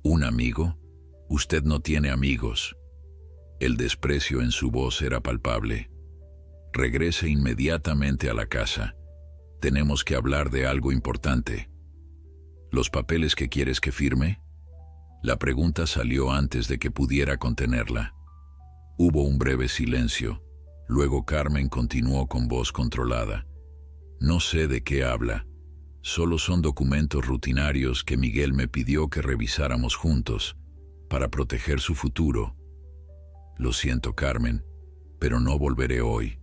Speaker 1: ¿Un amigo? Usted no tiene amigos. El desprecio en su voz era palpable. Regrese inmediatamente a la casa. Tenemos que hablar de algo importante. ¿Los papeles que quieres que firme? La pregunta salió antes de que pudiera contenerla. Hubo un breve silencio. Luego Carmen continuó con voz controlada. No sé de qué habla. Solo son documentos rutinarios que Miguel me pidió que revisáramos juntos, para proteger su futuro. Lo siento, Carmen, pero no volveré hoy.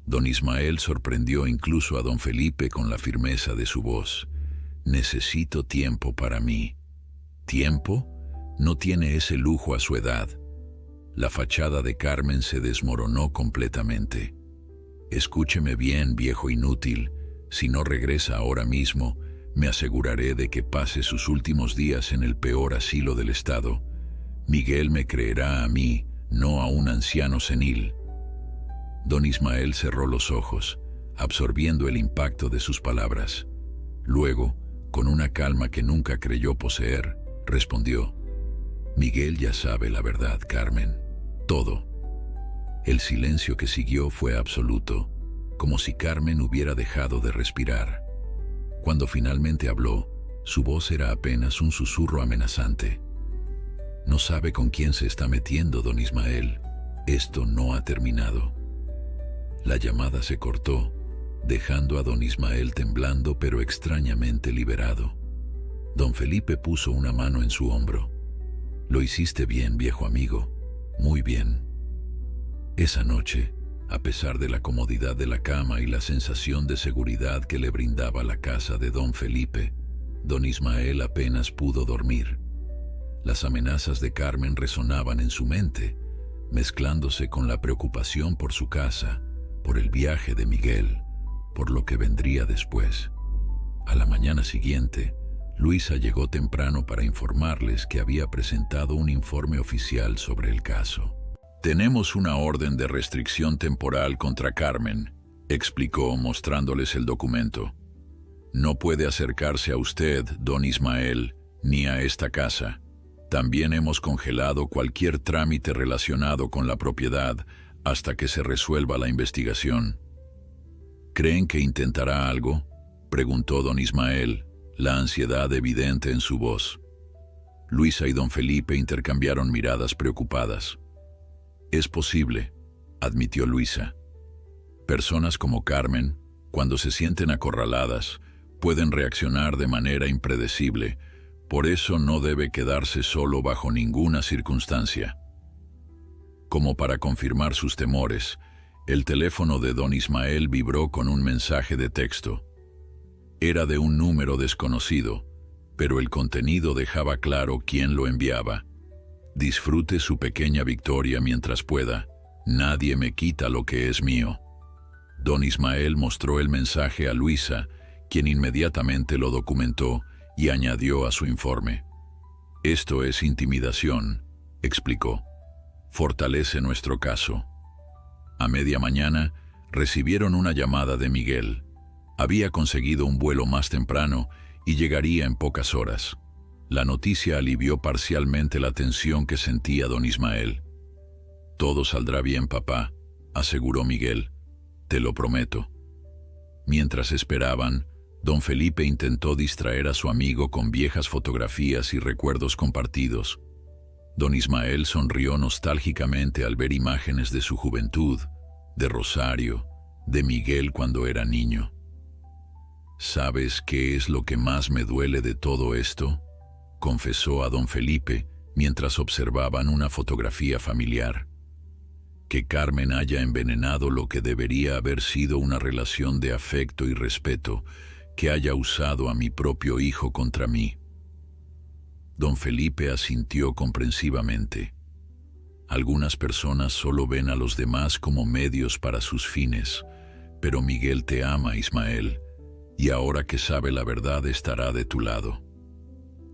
Speaker 1: Don Ismael sorprendió incluso a don Felipe con la firmeza de su voz. Necesito tiempo para mí. ¿Tiempo? No tiene ese lujo a su edad. La fachada de Carmen se desmoronó completamente. Escúcheme bien, viejo inútil. Si no regresa ahora mismo, me aseguraré de que pase sus últimos días en el peor asilo del estado. Miguel me creerá a mí, no a un anciano senil. Don Ismael cerró los ojos, absorbiendo el impacto de sus palabras. Luego, con una calma que nunca creyó poseer, respondió: Miguel ya sabe la verdad, Carmen. Todo. El silencio que siguió fue absoluto, como si Carmen hubiera dejado de respirar. Cuando finalmente habló, su voz era apenas un susurro amenazante. No sabe con quién se está metiendo, don Ismael. Esto no ha terminado. La llamada se cortó, dejando a don Ismael temblando pero extrañamente liberado. Don Felipe puso una mano en su hombro. Lo hiciste bien, viejo amigo. Muy bien. Esa noche, A pesar de la comodidad de la cama y la sensación de seguridad que le brindaba la casa de don Felipe, don Ismael apenas pudo dormir. Las amenazas de Carmen resonaban en su mente, mezclándose con la preocupación por su casa, por el viaje de Miguel, por lo que vendría después. A la mañana siguiente, Luisa llegó temprano para informarles que había presentado un informe oficial sobre el caso. «Tenemos una orden de restricción temporal contra Carmen», explicó mostrándoles el documento. «No puede acercarse a usted, don Ismael, ni a esta casa. También hemos congelado cualquier trámite relacionado con la propiedad hasta que se resuelva la investigación». «¿Creen que intentará algo?», preguntó don Ismael, la ansiedad evidente en su voz. Luisa y don Felipe intercambiaron miradas preocupadas. «Es posible», admitió Luisa. «Personas como Carmen, cuando se sienten acorraladas, pueden reaccionar de manera impredecible. Por eso no debe quedarse solo bajo ninguna circunstancia». Como para confirmar sus temores, el teléfono de don Ismael vibró con un mensaje de texto. Era de un número desconocido, pero el contenido dejaba claro quién lo enviaba. «Disfrute su pequeña victoria mientras pueda. Nadie me quita lo que es mío». Don Ismael mostró el mensaje a Luisa, quien inmediatamente lo documentó y añadió a su informe. «Esto es intimidación», explicó. «Fortalece nuestro caso». A media mañana, recibieron una llamada de Miguel. Había conseguido un vuelo más temprano y llegaría en pocas horas. La noticia alivió parcialmente la tensión que sentía don Ismael. «Todo saldrá bien, papá», aseguró Miguel. «Te lo prometo». Mientras esperaban, don Felipe intentó distraer a su amigo con viejas fotografías y recuerdos compartidos. Don Ismael sonrió nostálgicamente al ver imágenes de su juventud, de Rosario, de Miguel cuando era niño. «¿Sabes qué es lo que más me duele de todo esto?», confesó a don Felipe mientras observaban una fotografía familiar. «Que Carmen haya envenenado lo que debería haber sido una relación de afecto y respeto, que haya usado a mi propio hijo contra mí». Don Felipe asintió comprensivamente. «Algunas personas solo ven a los demás como medios para sus fines, pero Miguel te ama, Ismael, y ahora que sabe la verdad estará de tu lado».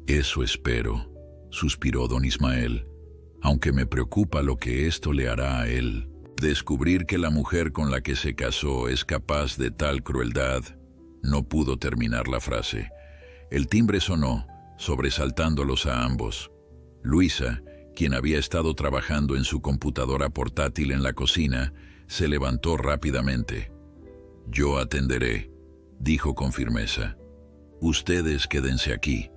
Speaker 1: «Eso espero», suspiró don Ismael, «aunque me preocupa lo que esto le hará a él. Descubrir que la mujer con la que se casó es capaz de tal crueldad». No pudo terminar la frase. El timbre sonó, sobresaltándolos a ambos. Luisa, quien había estado trabajando en su computadora portátil en la cocina, se levantó rápidamente. «Yo atenderé», dijo con firmeza. «Ustedes quédense aquí».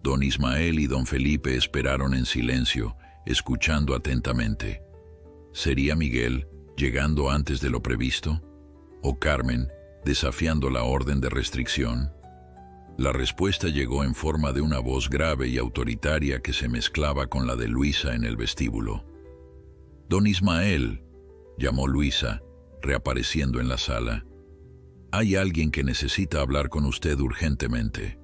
Speaker 1: Don Ismael y don Felipe esperaron en silencio, escuchando atentamente. ¿Sería Miguel, llegando antes de lo previsto? ¿O Carmen, desafiando la orden de restricción? La respuesta llegó en forma de una voz grave y autoritaria que se mezclaba con la de Luisa en el vestíbulo. «Don Ismael», llamó Luisa, reapareciendo en la sala. «Hay alguien que necesita hablar con usted urgentemente».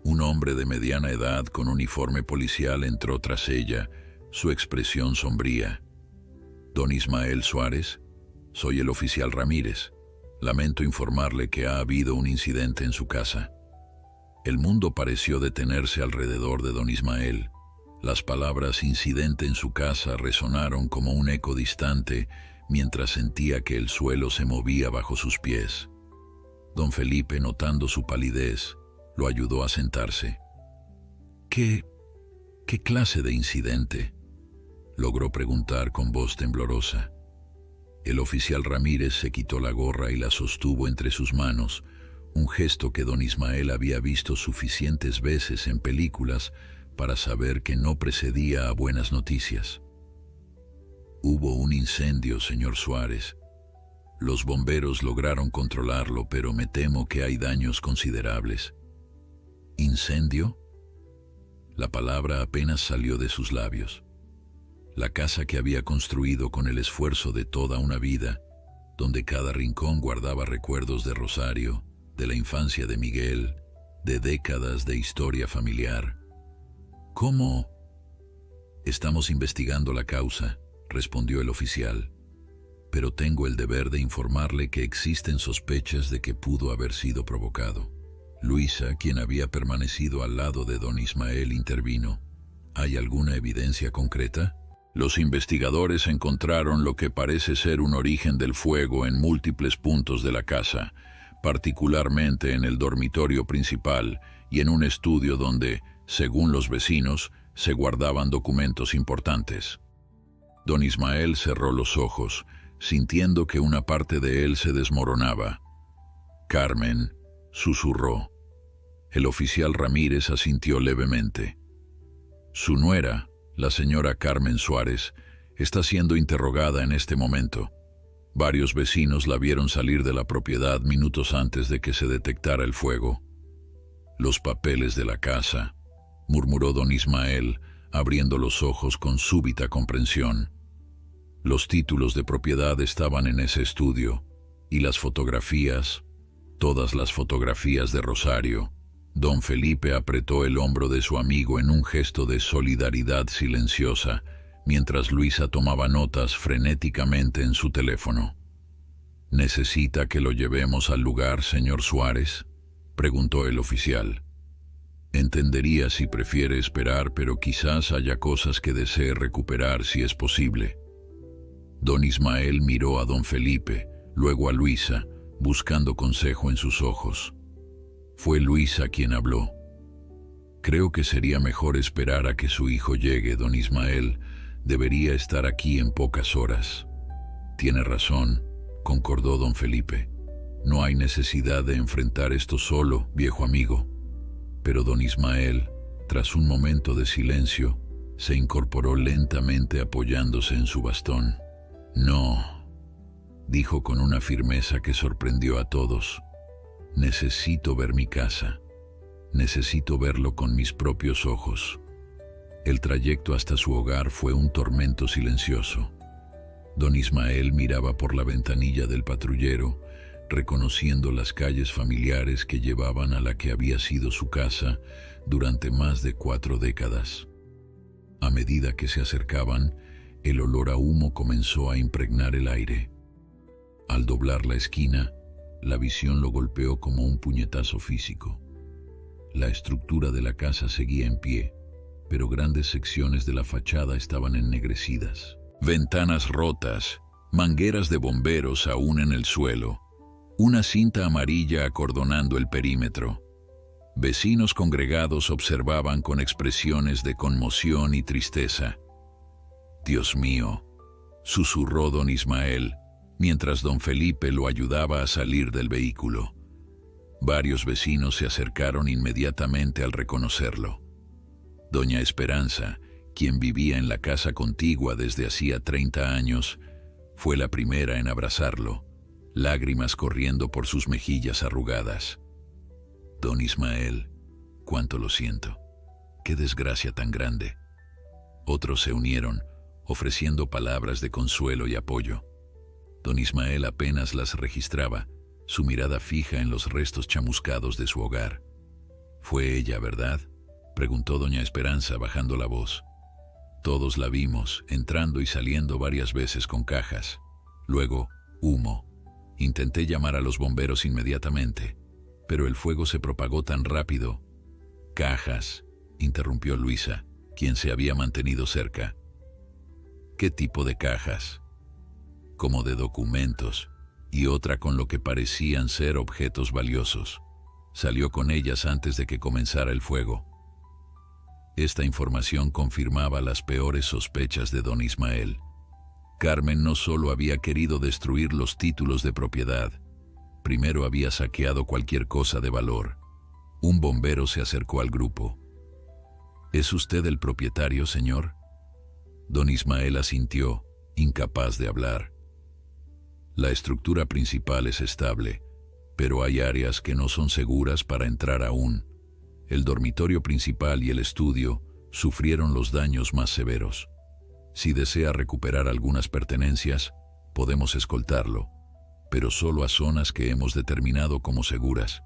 Speaker 1: Un hombre de mediana edad con uniforme policial entró tras ella, su expresión sombría. «Don Ismael Suárez, soy el oficial Ramírez. Lamento informarle que ha habido un incidente en su casa». El mundo pareció detenerse alrededor de don Ismael. Las palabras «incidente en su casa» resonaron como un eco distante mientras sentía que el suelo se movía bajo sus pies. Don Felipe, notando su palidez, lo ayudó a sentarse. ¿Qué clase de incidente?», logró preguntar con voz temblorosa. El oficial Ramírez se quitó la gorra y la sostuvo entre sus manos, un gesto que don Ismael había visto suficientes veces en películas para saber que no precedía a buenas noticias. «Hubo un incendio, señor Suárez. Los bomberos lograron controlarlo, pero me temo que hay daños considerables». «¿Incendio?». La palabra apenas salió de sus labios. La casa que había construido con el esfuerzo de toda una vida, donde cada rincón guardaba recuerdos de Rosario, de la infancia de Miguel, de décadas de historia familiar. ¿Cómo? Estamos investigando la causa, respondió el oficial, pero tengo el deber de informarle que existen sospechas de que pudo haber sido provocado. Luisa, quien había permanecido al lado de don Ismael, intervino. ¿Hay alguna evidencia concreta? Los investigadores encontraron lo que parece ser un origen del fuego en múltiples puntos de la casa, particularmente en el dormitorio principal y en un estudio donde, según los vecinos, se guardaban documentos importantes. Don Ismael cerró los ojos, sintiendo que una parte de él se desmoronaba. Carmen, susurró. El oficial Ramírez asintió levemente. Su nuera, la señora Carmen Suárez, está siendo interrogada en este momento. Varios vecinos la vieron salir de la propiedad minutos antes de que se detectara el fuego. Los papeles de la casa, murmuró don Ismael, abriendo los ojos con súbita comprensión. Los títulos de propiedad estaban en ese estudio, y las fotografías, todas las fotografías de Rosario. Don Felipe apretó el hombro de su amigo en un gesto de solidaridad silenciosa, mientras Luisa tomaba notas frenéticamente en su teléfono. ¿Necesita que lo llevemos al lugar, señor Suárez?, preguntó el oficial. Entendería si prefiere esperar, pero quizás haya cosas que desee recuperar si es posible. Don Ismael miró a don Felipe, luego a Luisa, buscando consejo en sus ojos. Fue Luisa quien habló. Creo que sería mejor esperar a que su hijo llegue, don Ismael. Debería estar aquí en pocas horas. Tiene razón, concordó don Felipe. No hay necesidad de enfrentar esto solo, viejo amigo. Pero don Ismael, tras un momento de silencio, se incorporó lentamente apoyándose en su bastón. No, dijo con una firmeza que sorprendió a todos. Necesito ver mi casa. Necesito verlo con mis propios ojos. El trayecto hasta su hogar fue un tormento silencioso. Don Ismael miraba por la ventanilla del patrullero, reconociendo las calles familiares que llevaban a la que había sido su casa durante más de 4 décadas. A medida que se acercaban, el olor a humo comenzó a impregnar el aire. Al doblar la esquina, la visión lo golpeó como un puñetazo físico. La estructura de la casa seguía en pie, pero grandes secciones de la fachada estaban ennegrecidas. Ventanas rotas, mangueras de bomberos aún en el suelo, una cinta amarilla acordonando el perímetro. Vecinos congregados observaban con expresiones de conmoción y tristeza. «Dios mío», susurró don Ismael, mientras don Felipe lo ayudaba a salir del vehículo. Varios vecinos se acercaron inmediatamente al reconocerlo. Doña Esperanza, quien vivía en la casa contigua desde hacía 30 años, fue la primera en abrazarlo, lágrimas corriendo por sus mejillas arrugadas. Don Ismael, cuánto lo siento. Qué desgracia tan grande. Otros se unieron, ofreciendo palabras de consuelo y apoyo. Don Ismael apenas las registraba, su mirada fija en los restos chamuscados de su hogar. «¿Fue ella, verdad?», preguntó doña Esperanza bajando la voz. «Todos la vimos, entrando y saliendo varias veces con cajas. Luego, humo. Intenté llamar a los bomberos inmediatamente, pero el fuego se propagó tan rápido». «Cajas», interrumpió Luisa, quien se había mantenido cerca. «¿Qué tipo de cajas?». «Como de documentos, y otra con lo que parecían ser objetos valiosos. Salió con ellas antes de que comenzara el fuego». Esta información confirmaba las peores sospechas de don Ismael. Carmen no solo había querido destruir los títulos de propiedad, primero había saqueado cualquier cosa de valor. Un bombero se acercó al grupo. «¿Es usted el propietario, señor?». Don Ismael asintió, incapaz de hablar. «La estructura principal es estable, pero hay áreas que no son seguras para entrar aún. El dormitorio principal y el estudio sufrieron los daños más severos. Si desea recuperar algunas pertenencias, podemos escoltarlo, pero solo a zonas que hemos determinado como seguras.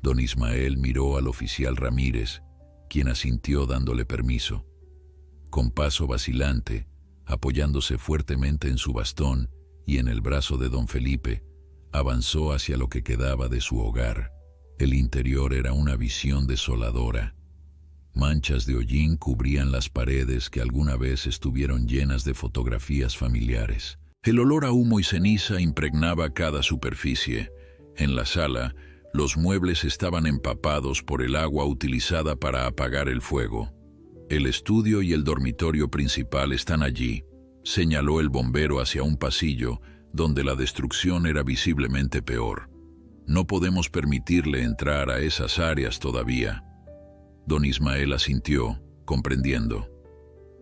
Speaker 1: Don Ismael miró al oficial Ramírez, quien asintió dándole permiso. Con paso vacilante, apoyándose fuertemente en su bastón y en el brazo de don Felipe, avanzó hacia lo que quedaba de su hogar. El interior era una visión desoladora. Manchas de hollín cubrían las paredes que alguna vez estuvieron llenas de fotografías familiares. El olor a humo y ceniza impregnaba cada superficie. En la sala, los muebles estaban empapados por el agua utilizada para apagar el fuego. El estudio y el dormitorio principal están allí, señaló el bombero hacia un pasillo donde la destrucción era visiblemente peor. No podemos permitirle entrar a esas áreas todavía. Don Ismael asintió, comprendiendo.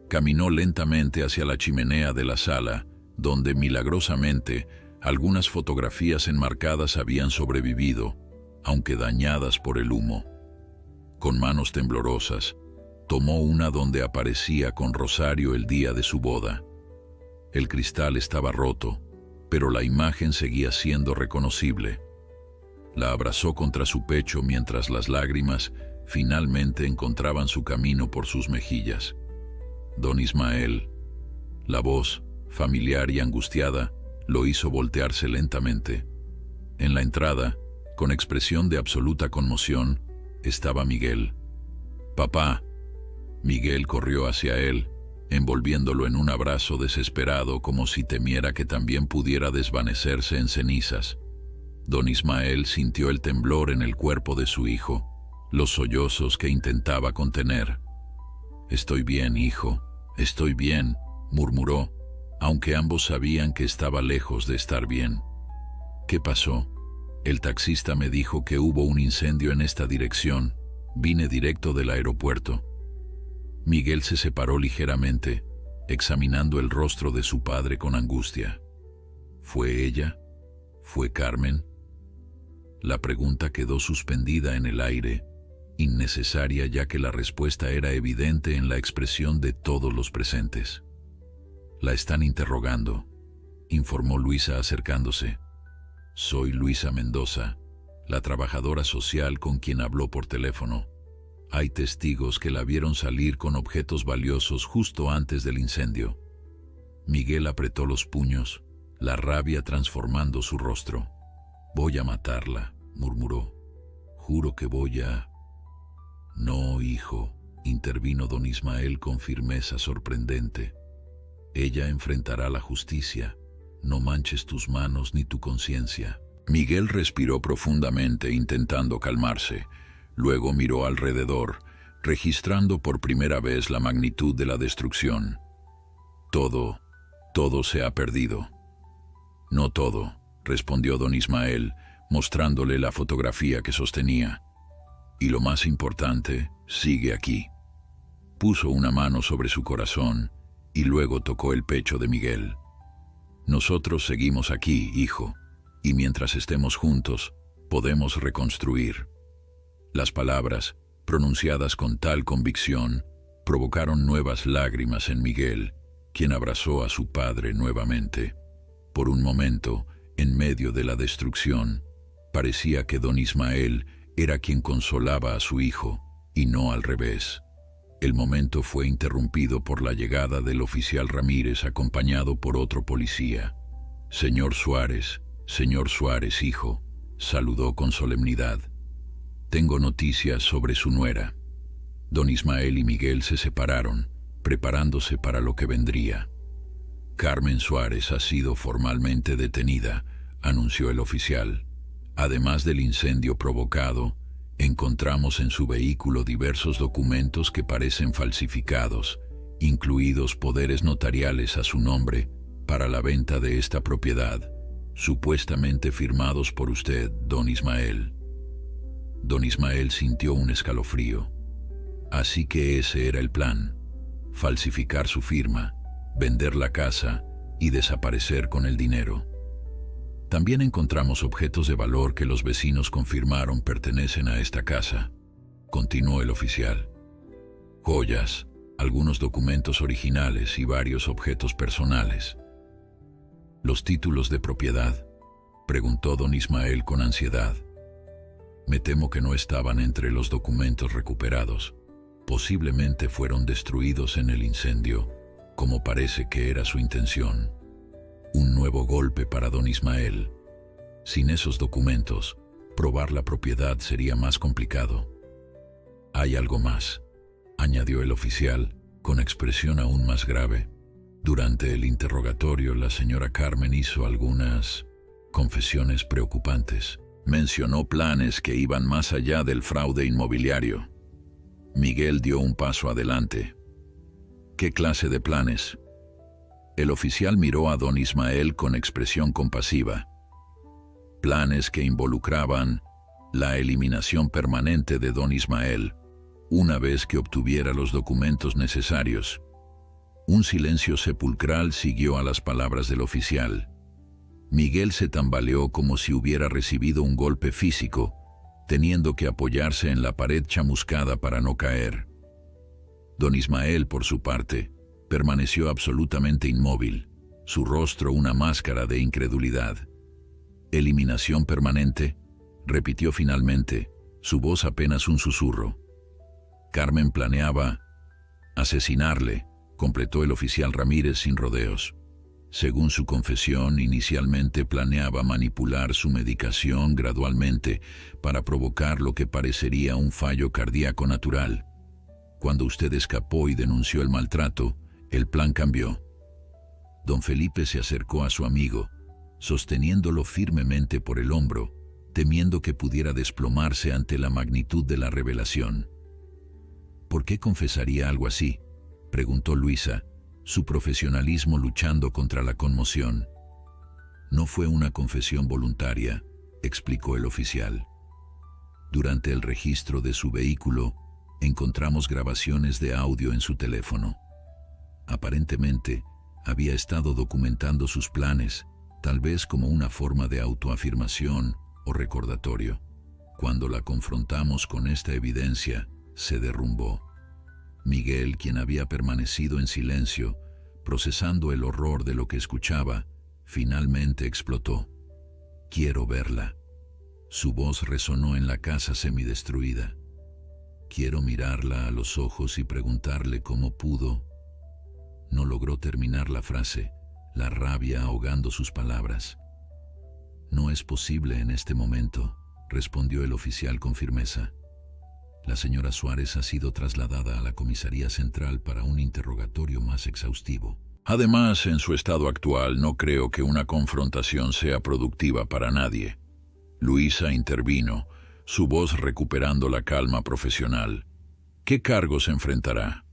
Speaker 1: Caminó lentamente hacia la chimenea de la sala, donde milagrosamente algunas fotografías enmarcadas habían sobrevivido, aunque dañadas por el humo. Con manos temblorosas, tomó una donde aparecía con Rosario el día de su boda. El cristal estaba roto, pero la imagen seguía siendo reconocible. La abrazó contra su pecho mientras las lágrimas finalmente encontraban su camino por sus mejillas. Don Ismael, la voz, familiar y angustiada, lo hizo voltearse lentamente. En la entrada, con expresión de absoluta conmoción, estaba Miguel. «Papá». Miguel corrió hacia él, envolviéndolo en un abrazo desesperado como si temiera que también pudiera desvanecerse en cenizas. Don Ismael sintió el temblor en el cuerpo de su hijo, los sollozos que intentaba contener. «Estoy bien, hijo, estoy bien», murmuró, aunque ambos sabían que estaba lejos de estar bien. «¿Qué pasó? El taxista me dijo que hubo un incendio en esta dirección. Vine directo del aeropuerto». Miguel se separó ligeramente, examinando el rostro de su padre con angustia. ¿Fue ella? ¿Fue Carmen? La pregunta quedó suspendida en el aire, innecesaria ya que la respuesta era evidente en la expresión de todos los presentes. «La están interrogando», informó Luisa acercándose. «Soy Luisa Mendoza, la trabajadora social con quien habló por teléfono. Hay testigos que la vieron salir con objetos valiosos justo antes del incendio». Miguel apretó los puños, la rabia transformando su rostro. «Voy a matarla», murmuró. «Juro que voy a...». «No, hijo», intervino don Ismael con firmeza sorprendente. «Ella enfrentará la justicia. No manches tus manos ni tu conciencia». Miguel respiró profundamente intentando calmarse. Luego miró alrededor, registrando por primera vez la magnitud de la destrucción. Todo se ha perdido». «No todo», respondió don Ismael, mostrándole la fotografía que sostenía. «Y lo más importante, sigue aquí». Puso una mano sobre su corazón y luego tocó el pecho de Miguel. «Nosotros seguimos aquí, hijo, y mientras estemos juntos, podemos reconstruir». Las palabras, pronunciadas con tal convicción, provocaron nuevas lágrimas en Miguel, quien abrazó a su padre nuevamente. Por un momento, en medio de la destrucción, parecía que don Ismael era quien consolaba a su hijo, y no al revés. El momento fue interrumpido por la llegada del oficial Ramírez acompañado por otro policía. Señor Suárez, hijo», saludó con solemnidad. «Tengo noticias sobre su nuera». Don Ismael y Miguel se separaron, preparándose para lo que vendría. «Carmen Suárez ha sido formalmente detenida», anunció el oficial. «Además del incendio provocado, encontramos en su vehículo diversos documentos que parecen falsificados, incluidos poderes notariales a su nombre para la venta de esta propiedad, supuestamente firmados por usted, don Ismael». Don Ismael sintió un escalofrío. Así que ese era el plan: falsificar su firma, vender la casa y desaparecer con el dinero. «También encontramos objetos de valor que los vecinos confirmaron pertenecen a esta casa», continuó el oficial. «Joyas, algunos documentos originales y varios objetos personales. ¿Los títulos de propiedad?, preguntó don Ismael con ansiedad. Me temo que no estaban entre los documentos recuperados. Posiblemente fueron destruidos en el incendio, como parece que era su intención. Un nuevo golpe para don Ismael. Sin esos documentos, probar la propiedad sería más complicado. Hay algo más, añadió el oficial, con expresión aún más grave. Durante el interrogatorio, la señora Carmen hizo algunas confesiones preocupantes. Mencionó planes que iban más allá del fraude inmobiliario. Miguel dio un paso adelante. ¿Qué clase de planes? El oficial miró a don Ismael con expresión compasiva. Planes que involucraban la eliminación permanente de don Ismael, una vez que obtuviera los documentos necesarios. Un silencio sepulcral siguió a las palabras del oficial. Miguel se tambaleó como si hubiera recibido un golpe físico, teniendo que apoyarse en la pared chamuscada para no caer. Don Ismael, por su parte, permaneció absolutamente inmóvil, su rostro una máscara de incredulidad. «¿Eliminación permanente?», repitió finalmente, su voz apenas un susurro. Carmen planeaba asesinarle, completó el oficial Ramírez sin rodeos. Según su confesión, inicialmente planeaba manipular su medicación gradualmente para provocar lo que parecería un fallo cardíaco natural. Cuando usted escapó y denunció el maltrato, el plan cambió. Don Felipe se acercó a su amigo, sosteniéndolo firmemente por el hombro, temiendo que pudiera desplomarse ante la magnitud de la revelación. ¿Por qué confesaría algo así?, preguntó Luisa, su profesionalismo luchando contra la conmoción. No fue una confesión voluntaria, explicó el oficial. Durante el registro de su vehículo, encontramos grabaciones de audio en su teléfono. Aparentemente, había estado documentando sus planes, tal vez como una forma de autoafirmación o recordatorio. Cuando la confrontamos con esta evidencia, se derrumbó. Miguel, quien había permanecido en silencio, procesando el horror de lo que escuchaba, finalmente explotó. «Quiero verla». Su voz resonó en la casa semidestruida. «Quiero mirarla a los ojos y preguntarle cómo pudo». No logró terminar la frase, la rabia ahogando sus palabras. «No es posible en este momento», respondió el oficial con firmeza. La señora Suárez ha sido trasladada a la comisaría central para un interrogatorio más exhaustivo. Además, en su estado actual, no creo que una confrontación sea productiva para nadie. Luisa intervino, su voz recuperando la calma profesional. ¿Qué cargos enfrentará?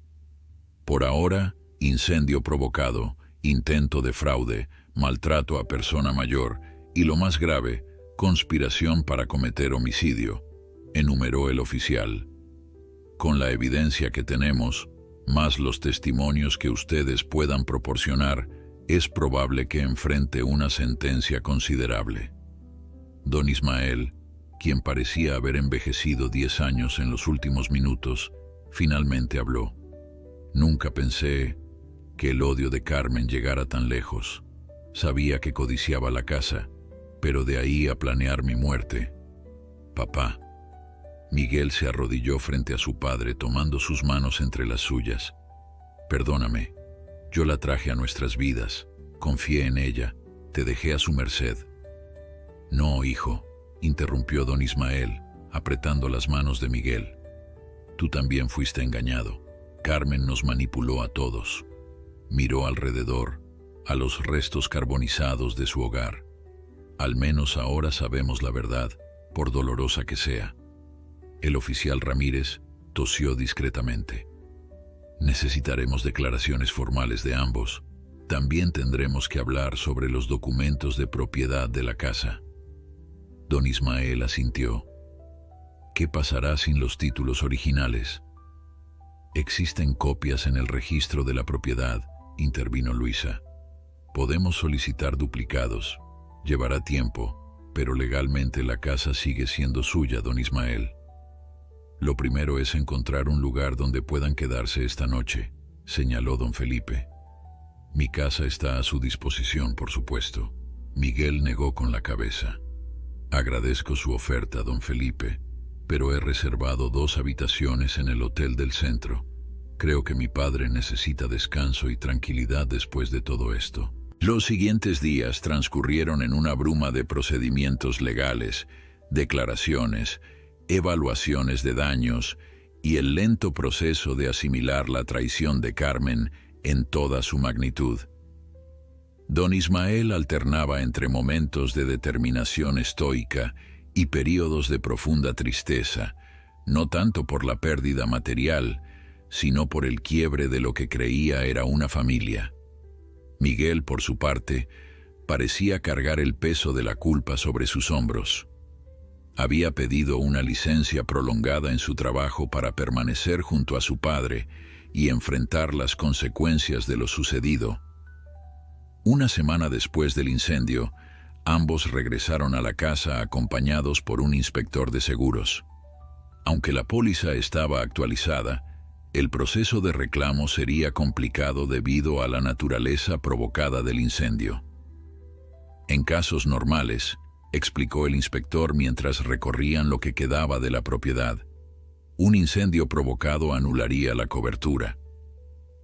Speaker 1: Por ahora, incendio provocado, intento de fraude, maltrato a persona mayor y, lo más grave, conspiración para cometer homicidio, enumeró el oficial. Con la evidencia que tenemos, más los testimonios que ustedes puedan proporcionar, es probable que enfrente una sentencia considerable. Don Ismael, quien parecía haber envejecido 10 años en los últimos minutos, finalmente habló. Nunca pensé que el odio de Carmen llegara tan lejos. Sabía que codiciaba la casa, pero de ahí a planear mi muerte. Papá. Miguel se arrodilló frente a su padre, tomando sus manos entre las suyas. Perdóname, yo la traje a nuestras vidas, confié en ella, te dejé a su merced. No, hijo, interrumpió don Ismael, apretando las manos de Miguel. Tú también fuiste engañado. Carmen nos manipuló a todos. Miró alrededor, a los restos carbonizados de su hogar. Al menos ahora sabemos la verdad, por dolorosa que sea. El oficial Ramírez tosió discretamente. Necesitaremos declaraciones formales de ambos. También tendremos que hablar sobre los documentos de propiedad de la casa. Don Ismael asintió. ¿Qué pasará sin los títulos originales? Existen copias en el registro de la propiedad, intervino Luisa. Podemos solicitar duplicados. Llevará tiempo, pero legalmente la casa sigue siendo suya, don Ismael. Lo primero es encontrar un lugar donde puedan quedarse esta noche. señaló don Felipe. Mi casa está a su disposición, por supuesto. Miguel negó con la cabeza. Agradezco su oferta, don Felipe, pero he reservado 2 habitaciones en el hotel del centro. Creo que mi padre necesita descanso y tranquilidad después de todo esto. Los siguientes días transcurrieron en una bruma de procedimientos legales, declaraciones, evaluaciones de daños y el lento proceso de asimilar la traición de Carmen en toda su magnitud. Don Ismael alternaba entre momentos de determinación estoica y períodos de profunda tristeza, no tanto por la pérdida material, sino por el quiebre de lo que creía era una familia. Miguel, por su parte, parecía cargar el peso de la culpa sobre sus hombros. Había pedido una licencia prolongada en su trabajo para permanecer junto a su padre y enfrentar las consecuencias de lo sucedido. Una semana después del incendio, ambos regresaron a la casa acompañados por un inspector de seguros. Aunque la póliza estaba actualizada, el proceso de reclamo sería complicado debido a la naturaleza provocada del incendio. En casos normales, explicó el inspector mientras recorrían lo que quedaba de la propiedad, un incendio provocado anularía la cobertura.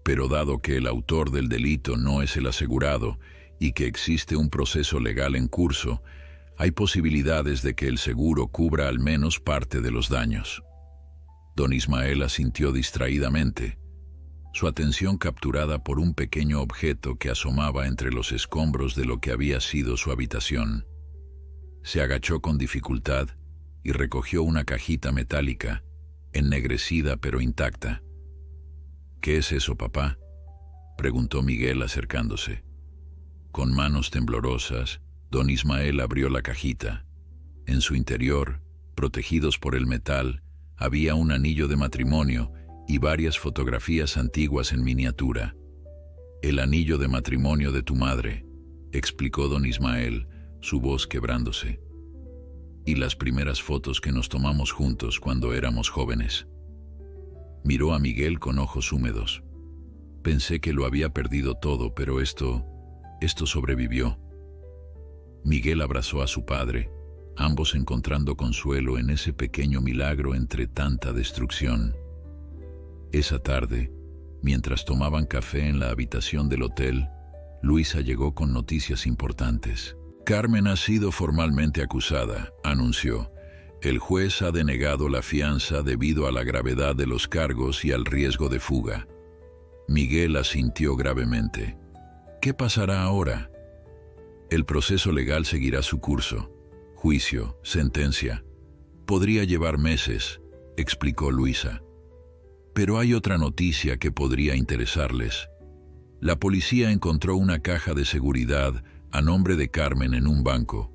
Speaker 1: Pero dado que el autor del delito no es el asegurado y que existe un proceso legal en curso, hay posibilidades de que el seguro cubra al menos parte de los daños. Don Ismael asintió distraídamente, su atención capturada por un pequeño objeto que asomaba entre los escombros de lo que había sido su habitación. Se agachó con dificultad y recogió una cajita metálica, ennegrecida pero intacta. «¿Qué es eso, papá?», preguntó Miguel acercándose. Con manos temblorosas, don Ismael abrió la cajita. En su interior, protegidos por el metal, había un anillo de matrimonio y varias fotografías antiguas en miniatura. «El anillo de matrimonio de tu madre», explicó don Ismael, su voz quebrándose. «Y las primeras fotos que nos tomamos juntos cuando éramos jóvenes». Miró a Miguel con ojos húmedos. «Pensé que lo había perdido todo, pero esto sobrevivió». Miguel abrazó a su padre, ambos encontrando consuelo en ese pequeño milagro entre tanta destrucción. Esa tarde, mientras tomaban café en la habitación del hotel, Luisa llegó con noticias importantes. «Carmen ha sido formalmente acusada», anunció. «El juez ha denegado la fianza debido a la gravedad de los cargos y al riesgo de fuga». Miguel asintió gravemente. «¿Qué pasará ahora?». «El proceso legal seguirá su curso. Juicio, sentencia. Podría llevar meses», explicó Luisa. «Pero hay otra noticia que podría interesarles. La policía encontró una caja de seguridad a nombre de Carmen en un banco.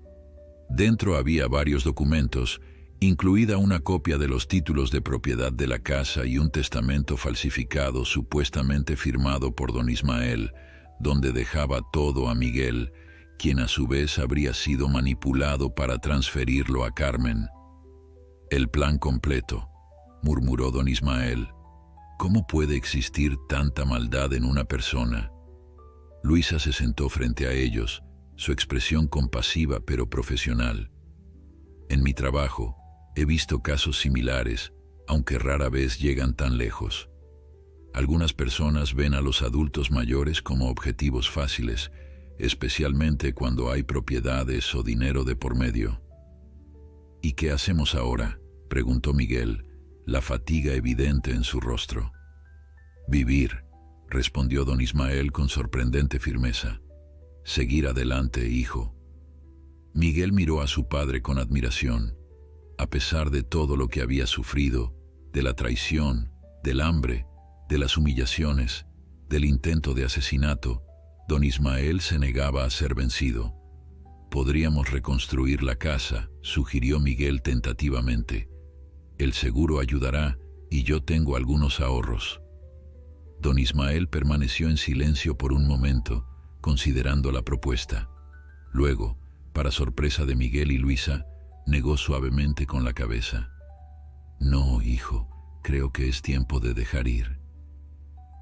Speaker 1: Dentro había varios documentos, incluida una copia de los títulos de propiedad de la casa y un testamento falsificado supuestamente firmado por don Ismael, donde dejaba todo a Miguel, quien a su vez habría sido manipulado para transferirlo a Carmen». «El plan completo», murmuró don Ismael. «¿Cómo puede existir tanta maldad en una persona?». Luisa se sentó frente a ellos, su expresión compasiva pero profesional. «En mi trabajo, he visto casos similares, aunque rara vez llegan tan lejos. Algunas personas ven a los adultos mayores como objetivos fáciles, especialmente cuando hay propiedades o dinero de por medio». «¿Y qué hacemos ahora?», preguntó Miguel, la fatiga evidente en su rostro. «Vivir», respondió don Ismael con sorprendente firmeza. «Seguir adelante, hijo». Miguel miró a su padre con admiración. A pesar de todo lo que había sufrido, de la traición, del hambre, de las humillaciones, del intento de asesinato, don Ismael se negaba a ser vencido. «Podríamos reconstruir la casa», sugirió Miguel tentativamente. «El seguro ayudará y yo tengo algunos ahorros». Don Ismael permaneció en silencio por un momento, considerando la propuesta. Luego, para sorpresa de Miguel y Luisa, negó suavemente con la cabeza. «No, hijo, creo que es tiempo de dejar ir».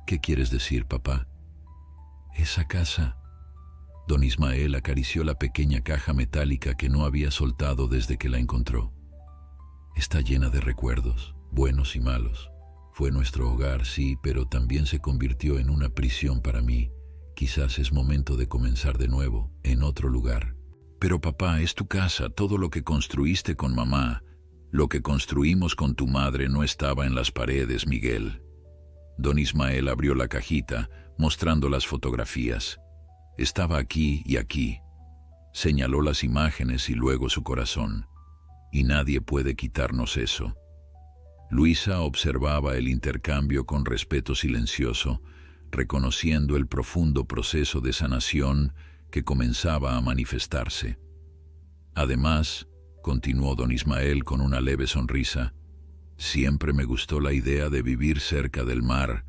Speaker 1: ¿Qué quieres decir, papá? Esa casa. Don Ismael acarició la pequeña caja metálica que no había soltado desde que la encontró. Está llena de recuerdos, buenos y malos. Fue nuestro hogar, sí, pero también se convirtió en una prisión para mí. Quizás es momento de comenzar de nuevo, en otro lugar. Pero papá, es tu casa, todo lo que construiste con mamá, lo que construimos con tu madre no estaba en las paredes, Miguel. Don Ismael abrió la cajita, mostrando las fotografías. Estaba aquí y aquí. Señaló las imágenes y luego su corazón. Y nadie puede quitarnos eso. Luisa observaba el intercambio con respeto silencioso, reconociendo el profundo proceso de sanación que comenzaba a manifestarse. Además, continuó don Ismael con una leve sonrisa, siempre me gustó la idea de vivir cerca del mar.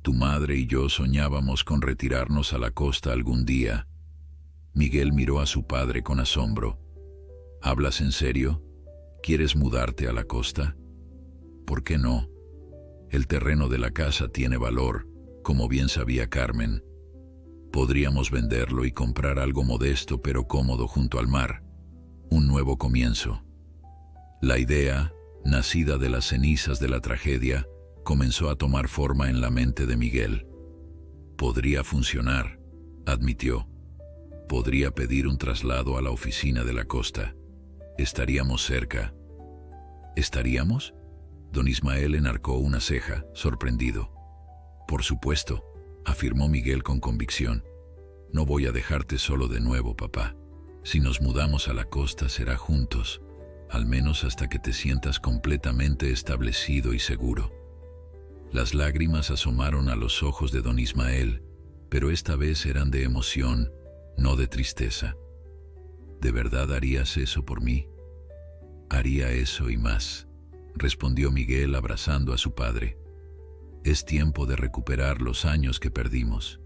Speaker 1: Tu madre y yo soñábamos con retirarnos a la costa algún día. Miguel miró a su padre con asombro. ¿Hablas en serio? ¿Quieres mudarte a la costa? ¿Por qué no? El terreno de la casa tiene valor, como bien sabía Carmen. Podríamos venderlo y comprar algo modesto pero cómodo junto al mar. Un nuevo comienzo. La idea, nacida de las cenizas de la tragedia, comenzó a tomar forma en la mente de Miguel. Podría funcionar, admitió. Podría pedir un traslado a la oficina de la costa. Estaríamos cerca. ¿Estaríamos? Don Ismael enarcó una ceja, sorprendido. Por supuesto, afirmó Miguel con convicción. No voy a dejarte solo de nuevo, papá. Si nos mudamos a la costa será juntos, al menos hasta que te sientas completamente establecido y seguro. Las lágrimas asomaron a los ojos de don Ismael, pero esta vez eran de emoción, no de tristeza. ¿De verdad harías eso por mí? Haría eso y más, respondió Miguel abrazando a su padre. Es tiempo de recuperar los años que perdimos.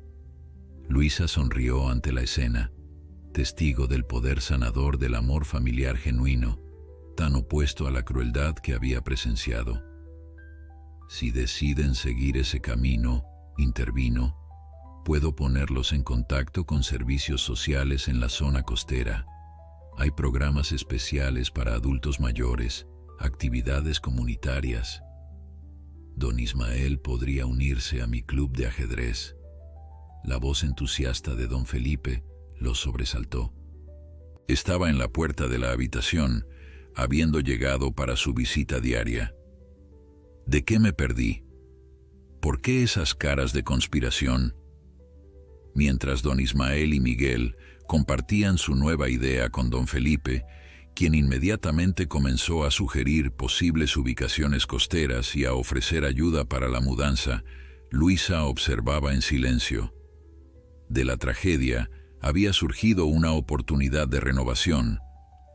Speaker 1: Luisa sonrió ante la escena, testigo del poder sanador del amor familiar genuino, tan opuesto a la crueldad que había presenciado. Si deciden seguir ese camino, intervino, puedo ponerlos en contacto con servicios sociales en la zona costera. Hay programas especiales para adultos mayores, actividades comunitarias. Don Ismael podría unirse a mi club de ajedrez. La voz entusiasta de don Felipe lo sobresaltó. Estaba en la puerta de la habitación, habiendo llegado para su visita diaria. ¿De qué me perdí? ¿Por qué esas caras de conspiración? Mientras don Ismael y Miguel compartían su nueva idea con don Felipe, quien inmediatamente comenzó a sugerir posibles ubicaciones costeras y a ofrecer ayuda para la mudanza, Luisa observaba en silencio. De la tragedia había surgido una oportunidad de renovación,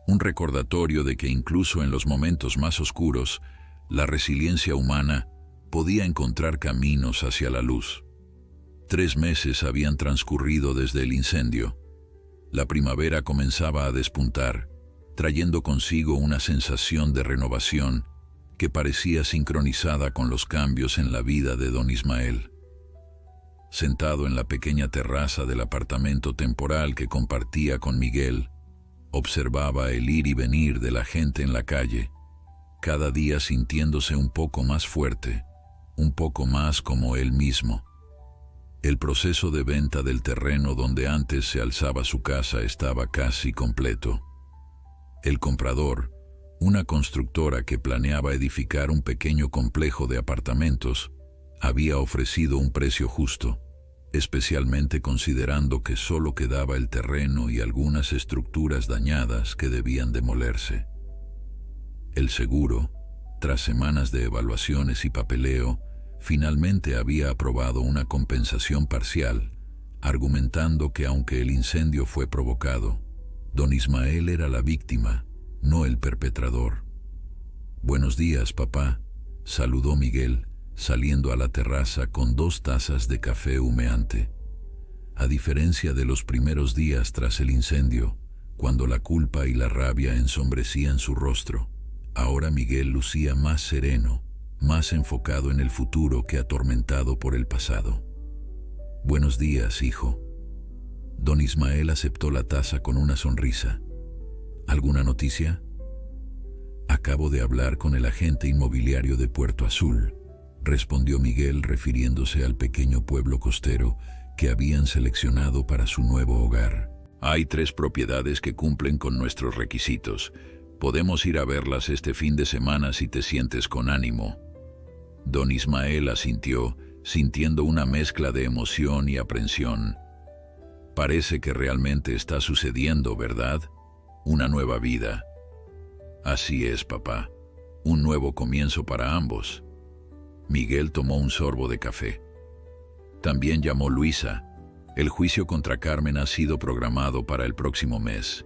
Speaker 1: un recordatorio de que incluso en los momentos más oscuros, la resiliencia humana podía encontrar caminos hacia la luz. 3 meses habían transcurrido desde el incendio. La primavera comenzaba a despuntar, trayendo consigo una sensación de renovación que parecía sincronizada con los cambios en la vida de don Ismael. Sentado en la pequeña terraza del apartamento temporal que compartía con Miguel, observaba el ir y venir de la gente en la calle, cada día sintiéndose un poco más fuerte, un poco más como él mismo. El proceso de venta del terreno donde antes se alzaba su casa estaba casi completo. El comprador, una constructora que planeaba edificar un pequeño complejo de apartamentos, había ofrecido un precio justo, especialmente considerando que solo quedaba el terreno y algunas estructuras dañadas que debían demolerse. El seguro, tras semanas de evaluaciones y papeleo, finalmente había aprobado una compensación parcial, argumentando que aunque el incendio fue provocado, don Ismael era la víctima, no el perpetrador. «Buenos días, papá», saludó Miguel, saliendo a la terraza con 2 tazas de café humeante. A diferencia de los primeros días tras el incendio, cuando la culpa y la rabia ensombrecían su rostro, ahora Miguel lucía más sereno, más enfocado en el futuro que atormentado por el pasado. Buenos días, hijo. Don Ismael aceptó la taza con una sonrisa. ¿Alguna noticia? Acabo de hablar con el agente inmobiliario de Puerto Azul, respondió Miguel refiriéndose al pequeño pueblo costero que habían seleccionado para su nuevo hogar. Hay 3 propiedades que cumplen con nuestros requisitos. Podemos ir a verlas este fin de semana si te sientes con ánimo. Don Ismael asintió, sintiendo una mezcla de emoción y aprensión. Parece que realmente está sucediendo, ¿verdad? Una nueva vida. Así es, papá. Un nuevo comienzo para ambos. Miguel tomó un sorbo de café. También llamó Luisa. El juicio contra Carmen ha sido programado para el próximo mes.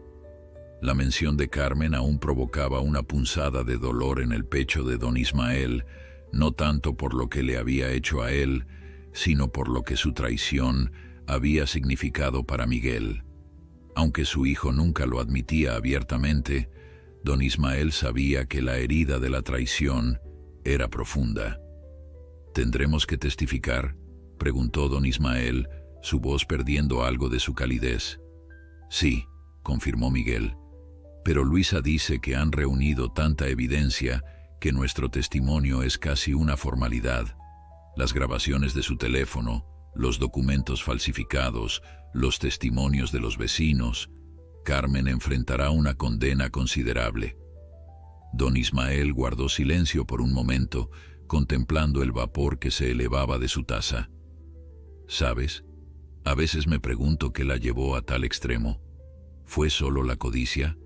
Speaker 1: La mención de Carmen aún provocaba una punzada de dolor en el pecho de don Ismael, no tanto por lo que le había hecho a él, sino por lo que su traición había significado para Miguel. Aunque su hijo nunca lo admitía abiertamente, don Ismael sabía que la herida de la traición era profunda. ¿Tendremos que testificar?, preguntó don Ismael, su voz perdiendo algo de su calidez. Sí, confirmó Miguel, pero Luisa dice que han reunido tanta evidencia que nuestro testimonio es casi una formalidad. Las grabaciones de su teléfono, los documentos falsificados, los testimonios de los vecinos. Carmen enfrentará una condena considerable. Don Ismael guardó silencio por un momento, contemplando el vapor que se elevaba de su taza. ¿Sabes? A veces me pregunto qué la llevó a tal extremo. ¿Fue solo la codicia?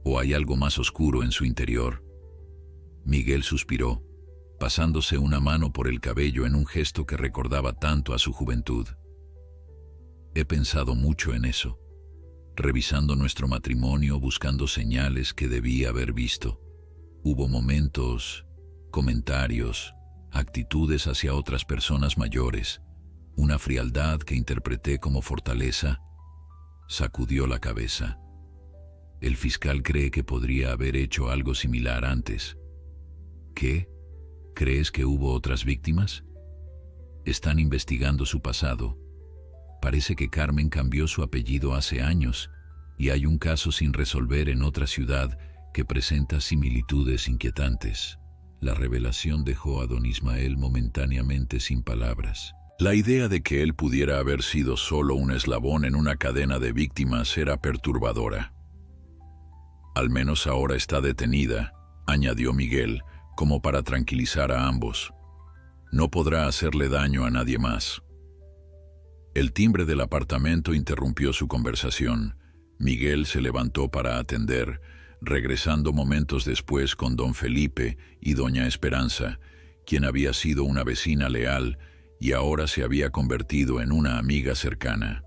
Speaker 1: ¿O hay algo más oscuro en su interior? Miguel suspiró, pasándose una mano por el cabello en un gesto que recordaba tanto a su juventud. He pensado mucho en eso, revisando nuestro matrimonio, buscando señales que debí haber visto. Hubo momentos, comentarios, actitudes hacia otras personas mayores, una frialdad que interpreté como fortaleza. Sacudió la cabeza. El fiscal cree que podría haber hecho algo similar antes. ¿Qué? ¿Crees que hubo otras víctimas? Están investigando su pasado. Parece que Carmen cambió su apellido hace años y hay un caso sin resolver en otra ciudad que presenta similitudes inquietantes. La revelación dejó a don Ismael momentáneamente sin palabras. La idea de que él pudiera haber sido solo un eslabón en una cadena de víctimas era perturbadora. Al menos ahora está detenida, añadió Miguel, como para tranquilizar a ambos. No podrá hacerle daño a nadie más. El timbre del apartamento interrumpió su conversación. Miguel se levantó para atender, regresando momentos después con don Felipe y doña Esperanza, quien había sido una vecina leal y ahora se había convertido en una amiga cercana.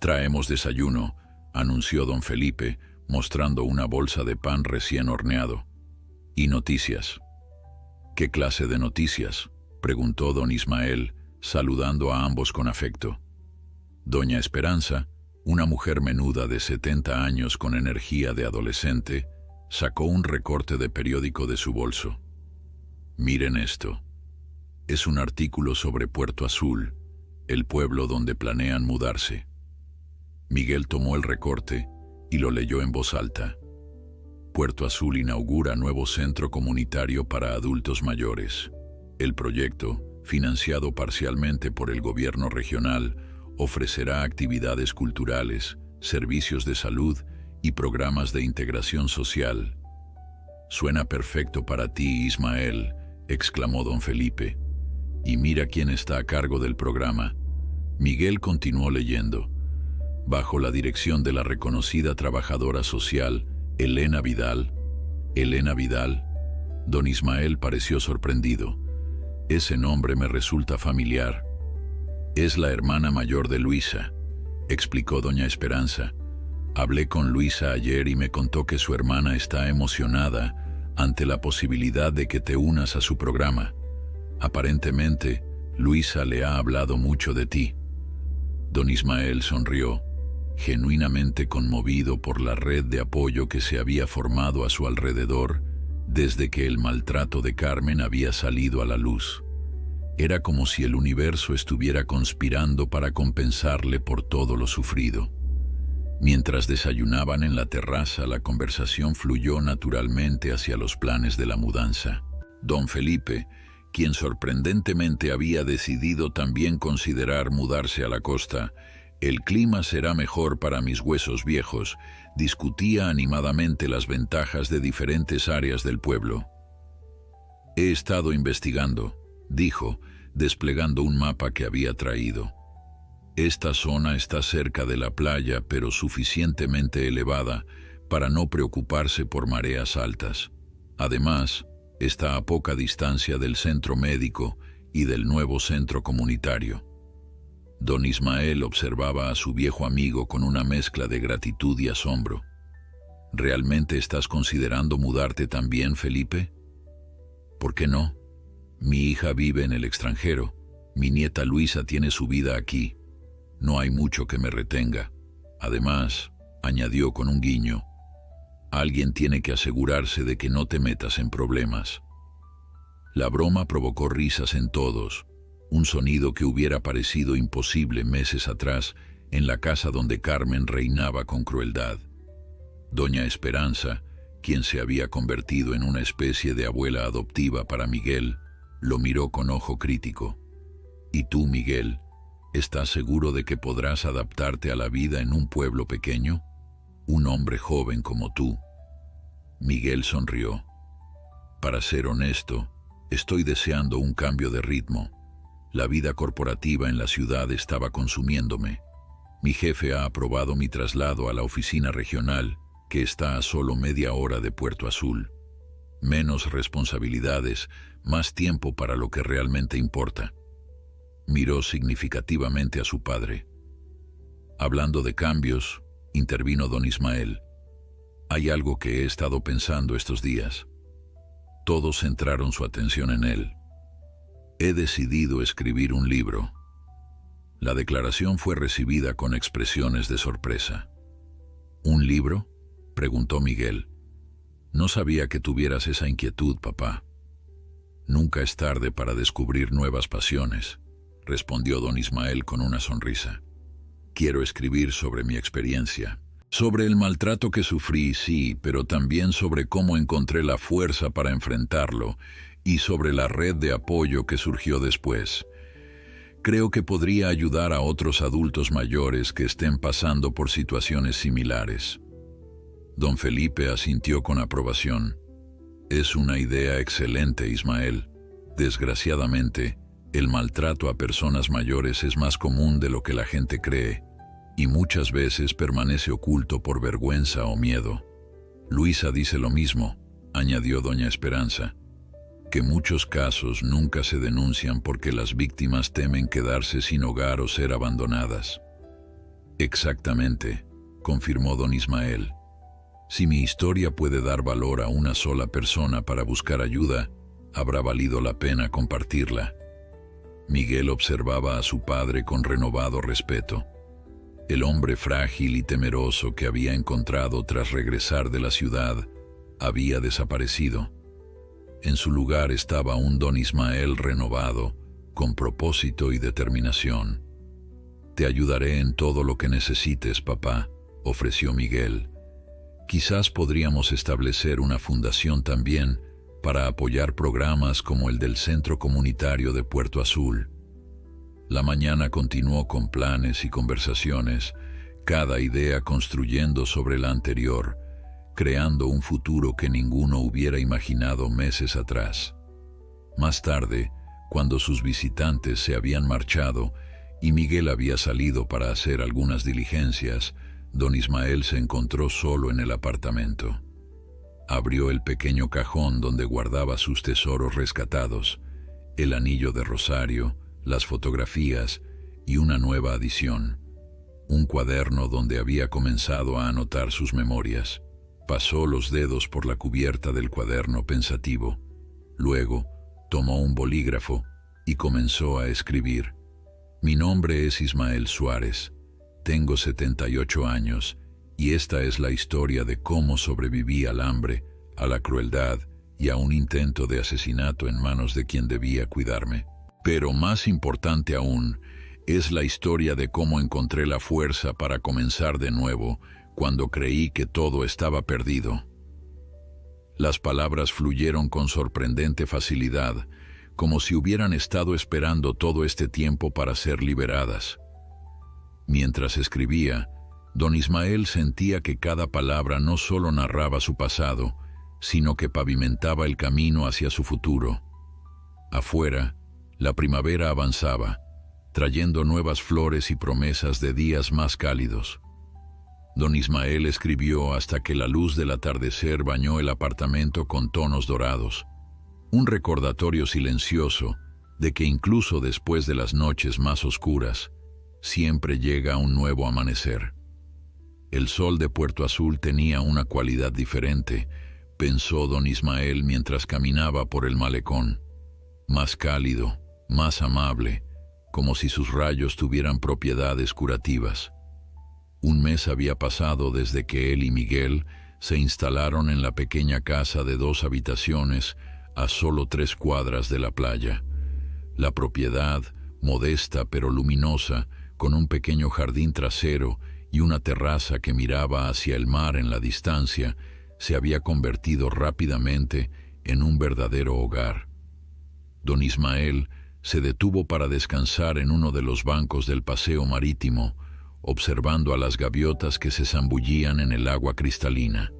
Speaker 1: «Traemos desayuno», anunció don Felipe, mostrando una bolsa de pan recién horneado. «Y noticias». «¿Qué clase de noticias?», preguntó don Ismael, saludando a ambos con afecto. Doña Esperanza, una mujer menuda de 70 años con energía de adolescente, sacó un recorte de periódico de su bolso. «Miren esto. Es un artículo sobre Puerto Azul, el pueblo donde planean mudarse». Miguel tomó el recorte y lo leyó en voz alta. Puerto Azul inaugura nuevo centro comunitario para adultos mayores. El proyecto, financiado parcialmente por el gobierno regional, ofrecerá actividades culturales, servicios de salud y programas de integración social. «Suena perfecto para ti, Ismael», exclamó don Felipe. «Y mira quién está a cargo del programa». Miguel continuó leyendo. Bajo la dirección de la reconocida trabajadora social, Elena Vidal. «¿Elena Vidal?». Don Ismael pareció sorprendido. «Ese nombre me resulta familiar». «Es la hermana mayor de Luisa», explicó doña Esperanza. «Hablé con Luisa ayer y me contó que su hermana está emocionada ante la posibilidad de que te unas a su programa. Aparentemente, Luisa le ha hablado mucho de ti». Don Ismael sonrió, genuinamente conmovido por la red de apoyo que se había formado a su alrededor desde que el maltrato de Carmen había salido a la luz. Era como si el universo estuviera conspirando para compensarle por todo lo sufrido. Mientras desayunaban en la terraza, la conversación fluyó naturalmente hacia los planes de la mudanza. Don Felipe, quien sorprendentemente había decidido también considerar mudarse a la costa, «El clima será mejor para mis huesos viejos», discutía animadamente las ventajas de diferentes áreas del pueblo. «He estado investigando», dijo, desplegando un mapa que había traído. «Esta zona está cerca de la playa, pero suficientemente elevada para no preocuparse por mareas altas. Además, está a poca distancia del centro médico y del nuevo centro comunitario». Don Ismael observaba a su viejo amigo con una mezcla de gratitud y asombro. «¿Realmente estás considerando mudarte también, Felipe?» «¿Por qué no? Mi hija vive en el extranjero. Mi nieta Luisa tiene su vida aquí. No hay mucho que me retenga. Además», añadió con un guiño, «alguien tiene que asegurarse de que no te metas en problemas». La broma provocó risas en todos, un sonido que hubiera parecido imposible meses atrás en la casa donde Carmen reinaba con crueldad. Doña Esperanza, quien se había convertido en una especie de abuela adoptiva para Miguel, lo miró con ojo crítico. «¿Y tú, Miguel, estás seguro de que podrás adaptarte a la vida en un pueblo pequeño? Un hombre joven como tú». Miguel sonrió. «Para ser honesto, estoy deseando un cambio de ritmo. La vida corporativa en la ciudad estaba consumiéndome. Mi jefe ha aprobado mi traslado a la oficina regional, que está a solo media hora de Puerto Azul. Menos responsabilidades, más tiempo para lo que realmente importa». Miró significativamente a su padre. «Hablando de cambios», intervino don Ismael, «hay algo que he estado pensando estos días». Todos centraron su atención en él. «He decidido escribir un libro». La declaración fue recibida con expresiones de sorpresa. «¿Un libro?», preguntó Miguel. «No sabía que tuvieras esa inquietud, papá». «Nunca es tarde para descubrir nuevas pasiones», respondió don Ismael con una sonrisa. «Quiero escribir sobre mi experiencia, sobre el maltrato que sufrí, sí, pero también sobre cómo encontré la fuerza para enfrentarlo y sobre la red de apoyo que surgió después. Creo que podría ayudar a otros adultos mayores que estén pasando por situaciones similares». Don Felipe asintió con aprobación. «Es una idea excelente, Ismael. Desgraciadamente, el maltrato a personas mayores es más común de lo que la gente cree, y muchas veces permanece oculto por vergüenza o miedo. Luisa dice lo mismo», añadió doña Esperanza, «que muchos casos nunca se denuncian porque las víctimas temen quedarse sin hogar o ser abandonadas». «Exactamente», confirmó don Ismael. «Si mi historia puede dar valor a una sola persona para buscar ayuda, habrá valido la pena compartirla». Miguel observaba a su padre con renovado respeto. El hombre frágil y temeroso que había encontrado tras regresar de la ciudad había desaparecido. En su lugar estaba un don Ismael renovado, con propósito y determinación. «Te ayudaré en todo lo que necesites, papá», ofreció Miguel. «Quizás podríamos establecer una fundación también para apoyar programas como el del Centro Comunitario de Puerto Azul». La mañana continuó con planes y conversaciones, cada idea construyendo sobre la anterior, creando un futuro que ninguno hubiera imaginado meses atrás. Más tarde, cuando sus visitantes se habían marchado y Miguel había salido para hacer algunas diligencias, don Ismael se encontró solo en el apartamento. Abrió el pequeño cajón donde guardaba sus tesoros rescatados, el anillo de rosario, las fotografías y una nueva adición, un cuaderno donde había comenzado a anotar sus memorias. Pasó los dedos por la cubierta del cuaderno pensativo. Luego, tomó un bolígrafo y comenzó a escribir. «Mi nombre es Ismael Suárez. Tengo 78 años y esta es la historia de cómo sobreviví al hambre, a la crueldad y a un intento de asesinato en manos de quien debía cuidarme. Pero más importante aún, es la historia de cómo encontré la fuerza para comenzar de nuevo cuando creí que todo estaba perdido. Las palabras fluyeron con sorprendente facilidad, como si hubieran estado esperando todo este tiempo para ser liberadas. Mientras escribía, don Ismael sentía que cada palabra no solo narraba su pasado, sino que pavimentaba el camino hacia su futuro. Afuera, la primavera avanzaba, trayendo nuevas flores y promesas de días más cálidos. Don Ismael escribió hasta que la luz del atardecer bañó el apartamento con tonos dorados, un recordatorio silencioso de que incluso después de las noches más oscuras, siempre llega un nuevo amanecer. El sol de Puerto Azul tenía una cualidad diferente, pensó don Ismael mientras caminaba por el malecón. Más cálido, más amable, como si sus rayos tuvieran propiedades curativas. Un mes había pasado desde que él y Miguel se instalaron en la pequeña casa de 2 habitaciones a solo 3 cuadras de la playa. La propiedad, modesta pero luminosa, con un pequeño jardín trasero y una terraza que miraba hacia el mar en la distancia, se había convertido rápidamente en un verdadero hogar. Don Ismael se detuvo para descansar en uno de los bancos del paseo marítimo, observando a las gaviotas que se zambullían en el agua cristalina.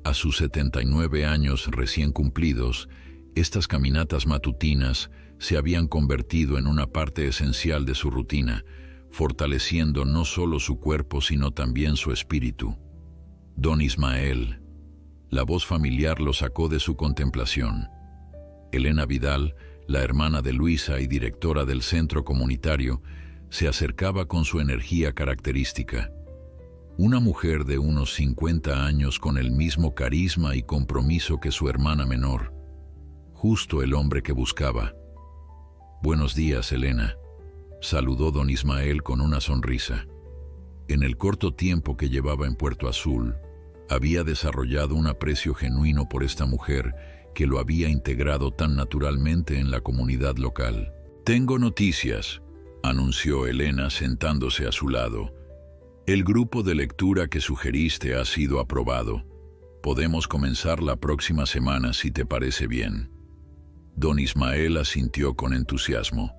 Speaker 1: A sus 79 años recién cumplidos, estas caminatas matutinas se habían convertido en una parte esencial de su rutina, fortaleciendo no solo su cuerpo sino también su espíritu. Don Ismael. La voz familiar lo sacó de su contemplación. Elena Vidal, la hermana de Luisa y directora del centro comunitario, se acercaba con su energía característica. Una mujer de unos 50 años con el mismo carisma y compromiso que su hermana menor. Justo el hombre que buscaba. «Buenos días, Elena», saludó don Ismael con una sonrisa. En el corto tiempo que llevaba en Puerto Azul, había desarrollado un aprecio genuino por esta mujer que lo había integrado tan naturalmente en la comunidad local. «Tengo noticias», anunció Elena sentándose a su lado. «El grupo de lectura que sugeriste ha sido aprobado. Podemos comenzar la próxima semana si te parece bien». Don Ismael asintió con entusiasmo.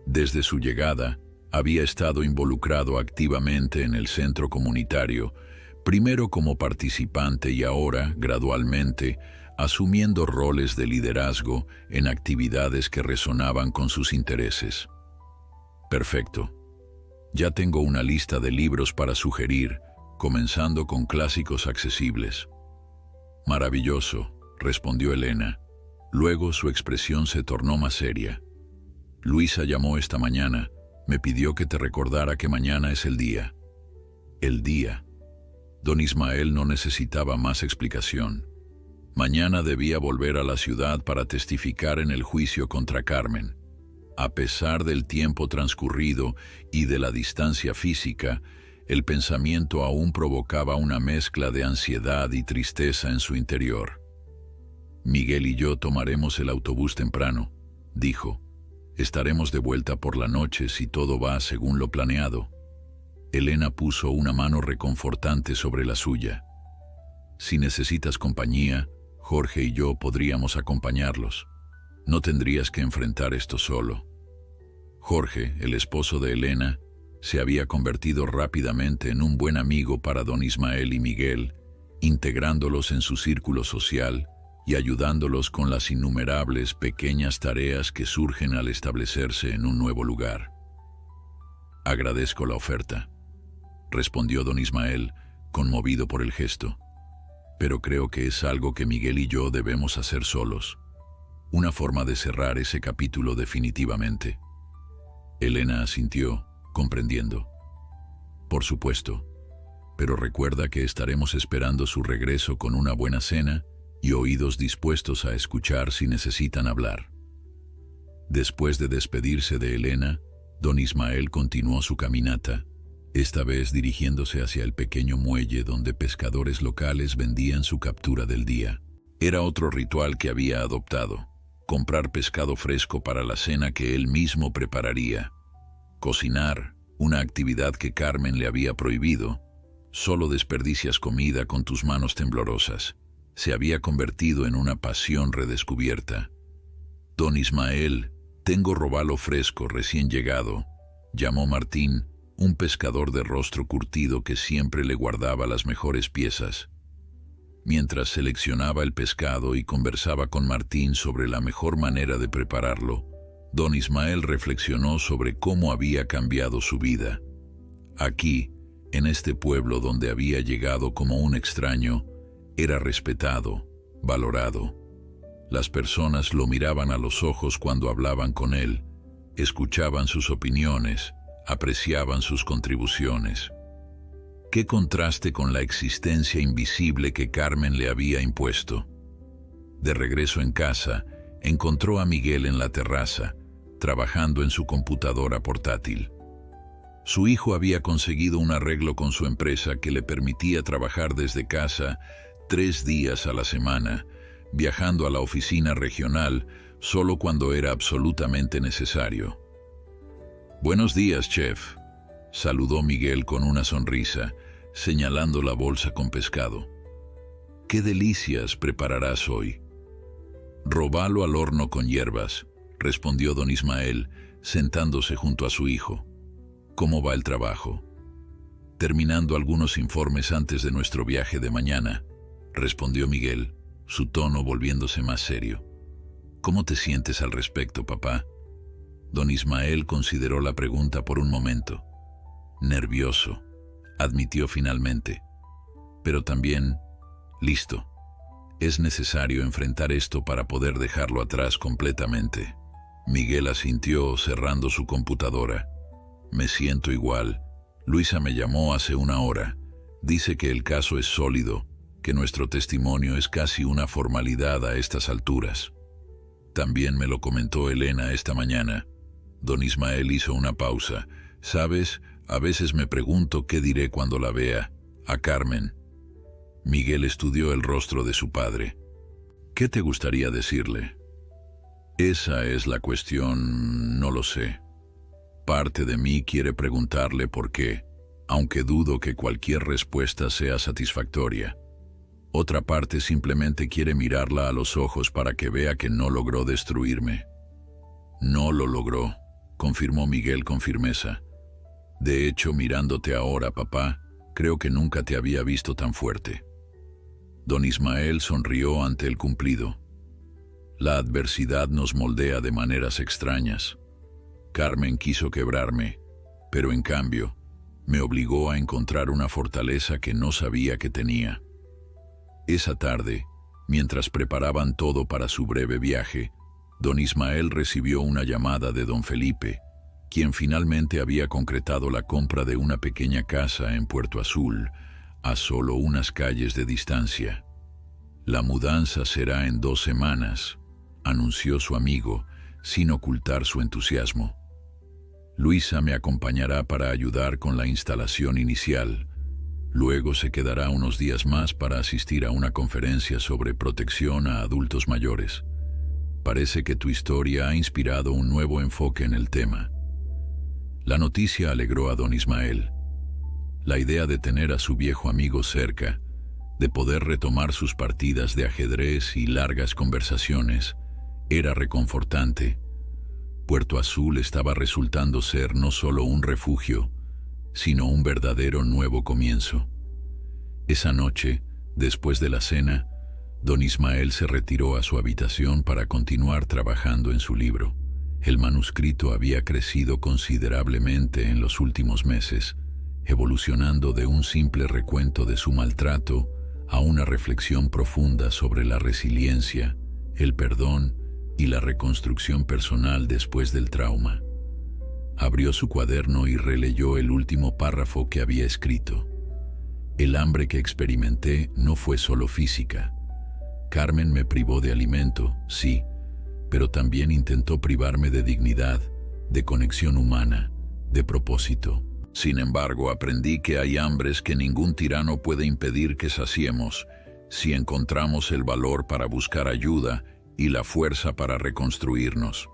Speaker 1: Desde su llegada, había estado involucrado activamente en el centro comunitario, primero como participante y ahora, gradualmente, asumiendo roles de liderazgo en actividades que resonaban con sus intereses. «Perfecto. Ya tengo una lista de libros para sugerir, comenzando con clásicos accesibles». «Maravilloso», respondió Elena. Luego su expresión se tornó más seria. «Luisa llamó esta mañana. Me pidió que te recordara que mañana es el día». «El día». Don Ismael no necesitaba más explicación. Mañana debía volver a la ciudad para testificar en el juicio contra Carmen. A pesar del tiempo transcurrido y de la distancia física, el pensamiento aún provocaba una mezcla de ansiedad y tristeza en su interior. «Miguel y yo tomaremos el autobús temprano», dijo. «Estaremos de vuelta por la noche si todo va según lo planeado». Elena puso una mano reconfortante sobre la suya. «Si necesitas compañía, Jorge y yo podríamos acompañarlos. No tendrías que enfrentar esto solo». Jorge, el esposo de Elena, se había convertido rápidamente en un buen amigo para don Ismael y Miguel, integrándolos en su círculo social y ayudándolos con las innumerables pequeñas tareas que surgen al establecerse en un nuevo lugar. «Agradezco la oferta», respondió don Ismael, conmovido por el gesto. «Pero creo que es algo que Miguel y yo debemos hacer solos. Una forma de cerrar ese capítulo definitivamente». Elena asintió, comprendiendo. «Por supuesto, pero recuerda que estaremos esperando su regreso con una buena cena y oídos dispuestos a escuchar si necesitan hablar». Después de despedirse de Elena, don Ismael continuó su caminata, esta vez dirigiéndose hacia el pequeño muelle donde pescadores locales vendían su captura del día. Era otro ritual que había adoptado: comprar pescado fresco para la cena que él mismo prepararía. Cocinar, una actividad que Carmen le había prohibido. Solo desperdicias comida con tus manos temblorosas. Se había convertido en una pasión redescubierta. Don Ismael, tengo robalo fresco recién llegado, llamó Martín, un pescador de rostro curtido que siempre le guardaba las mejores piezas. Mientras seleccionaba el pescado y conversaba con Martín sobre la mejor manera de prepararlo, don Ismael reflexionó sobre cómo había cambiado su vida. Aquí, en este pueblo donde había llegado como un extraño, era respetado, valorado. Las personas lo miraban a los ojos cuando hablaban con él, escuchaban sus opiniones, apreciaban sus contribuciones. Qué contraste con la existencia invisible que Carmen le había impuesto. De regreso en casa, encontró a Miguel en la terraza, trabajando en su computadora portátil. Su hijo había conseguido un arreglo con su empresa que le permitía trabajar desde casa 3 días a la semana, viajando a la oficina regional solo cuando era absolutamente necesario. «Buenos días, chef», saludó Miguel con una sonrisa, señalando la bolsa con pescado. «¿Qué delicias prepararás hoy?» «Robalo al horno con hierbas», respondió don Ismael, sentándose junto a su hijo. «¿Cómo va el trabajo?» «Terminando algunos informes antes de nuestro viaje de mañana», respondió Miguel, su tono volviéndose más serio. «¿Cómo te sientes al respecto, papá?» Don Ismael consideró la pregunta por un momento. «Nervioso», admitió finalmente. «Pero también, listo. Es necesario enfrentar esto para poder dejarlo atrás completamente». Miguel asintió, cerrando su computadora. «Me siento igual. Luisa me llamó hace 1 hora. Dice que el caso es sólido, que nuestro testimonio es casi una formalidad a estas alturas. También me lo comentó Elena esta mañana». Don Ismael hizo una pausa. «¿Sabes? A veces me pregunto qué diré cuando la vea, a Carmen». Miguel estudió el rostro de su padre. «¿Qué te gustaría decirle?» «Esa es la cuestión, no lo sé. Parte de mí quiere preguntarle por qué, aunque dudo que cualquier respuesta sea satisfactoria. Otra parte simplemente quiere mirarla a los ojos para que vea que no logró destruirme». «No lo logró», confirmó Miguel con firmeza. «De hecho, mirándote ahora, papá, creo que nunca te había visto tan fuerte». Don Ismael sonrió ante el cumplido. «La adversidad nos moldea de maneras extrañas. Carmen quiso quebrarme, pero en cambio, me obligó a encontrar una fortaleza que no sabía que tenía». Esa tarde, mientras preparaban todo para su breve viaje, don Ismael recibió una llamada de don Felipe, quien finalmente había concretado la compra de una pequeña casa en Puerto Azul, a solo unas calles de distancia. «La mudanza será en 2 semanas», anunció su amigo, sin ocultar su entusiasmo. «Luisa me acompañará para ayudar con la instalación inicial. Luego se quedará unos días más para asistir a una conferencia sobre protección a adultos mayores. Parece que tu historia ha inspirado un nuevo enfoque en el tema». La noticia alegró a don Ismael. La idea de tener a su viejo amigo cerca, de poder retomar sus partidas de ajedrez y largas conversaciones, era reconfortante. Puerto Azul estaba resultando ser no solo un refugio, sino un verdadero nuevo comienzo. Esa noche, después de la cena, don Ismael se retiró a su habitación para continuar trabajando en su libro. El manuscrito había crecido considerablemente en los últimos meses, evolucionando de un simple recuento de su maltrato a una reflexión profunda sobre la resiliencia, el perdón y la reconstrucción personal después del trauma. Abrió su cuaderno y releyó el último párrafo que había escrito. «El hambre que experimenté no fue solo física. Carmen me privó de alimento, sí, pero también intentó privarme de dignidad, de conexión humana, de propósito. Sin embargo, aprendí que hay hambres que ningún tirano puede impedir que saciemos, si encontramos el valor para buscar ayuda y la fuerza para reconstruirnos.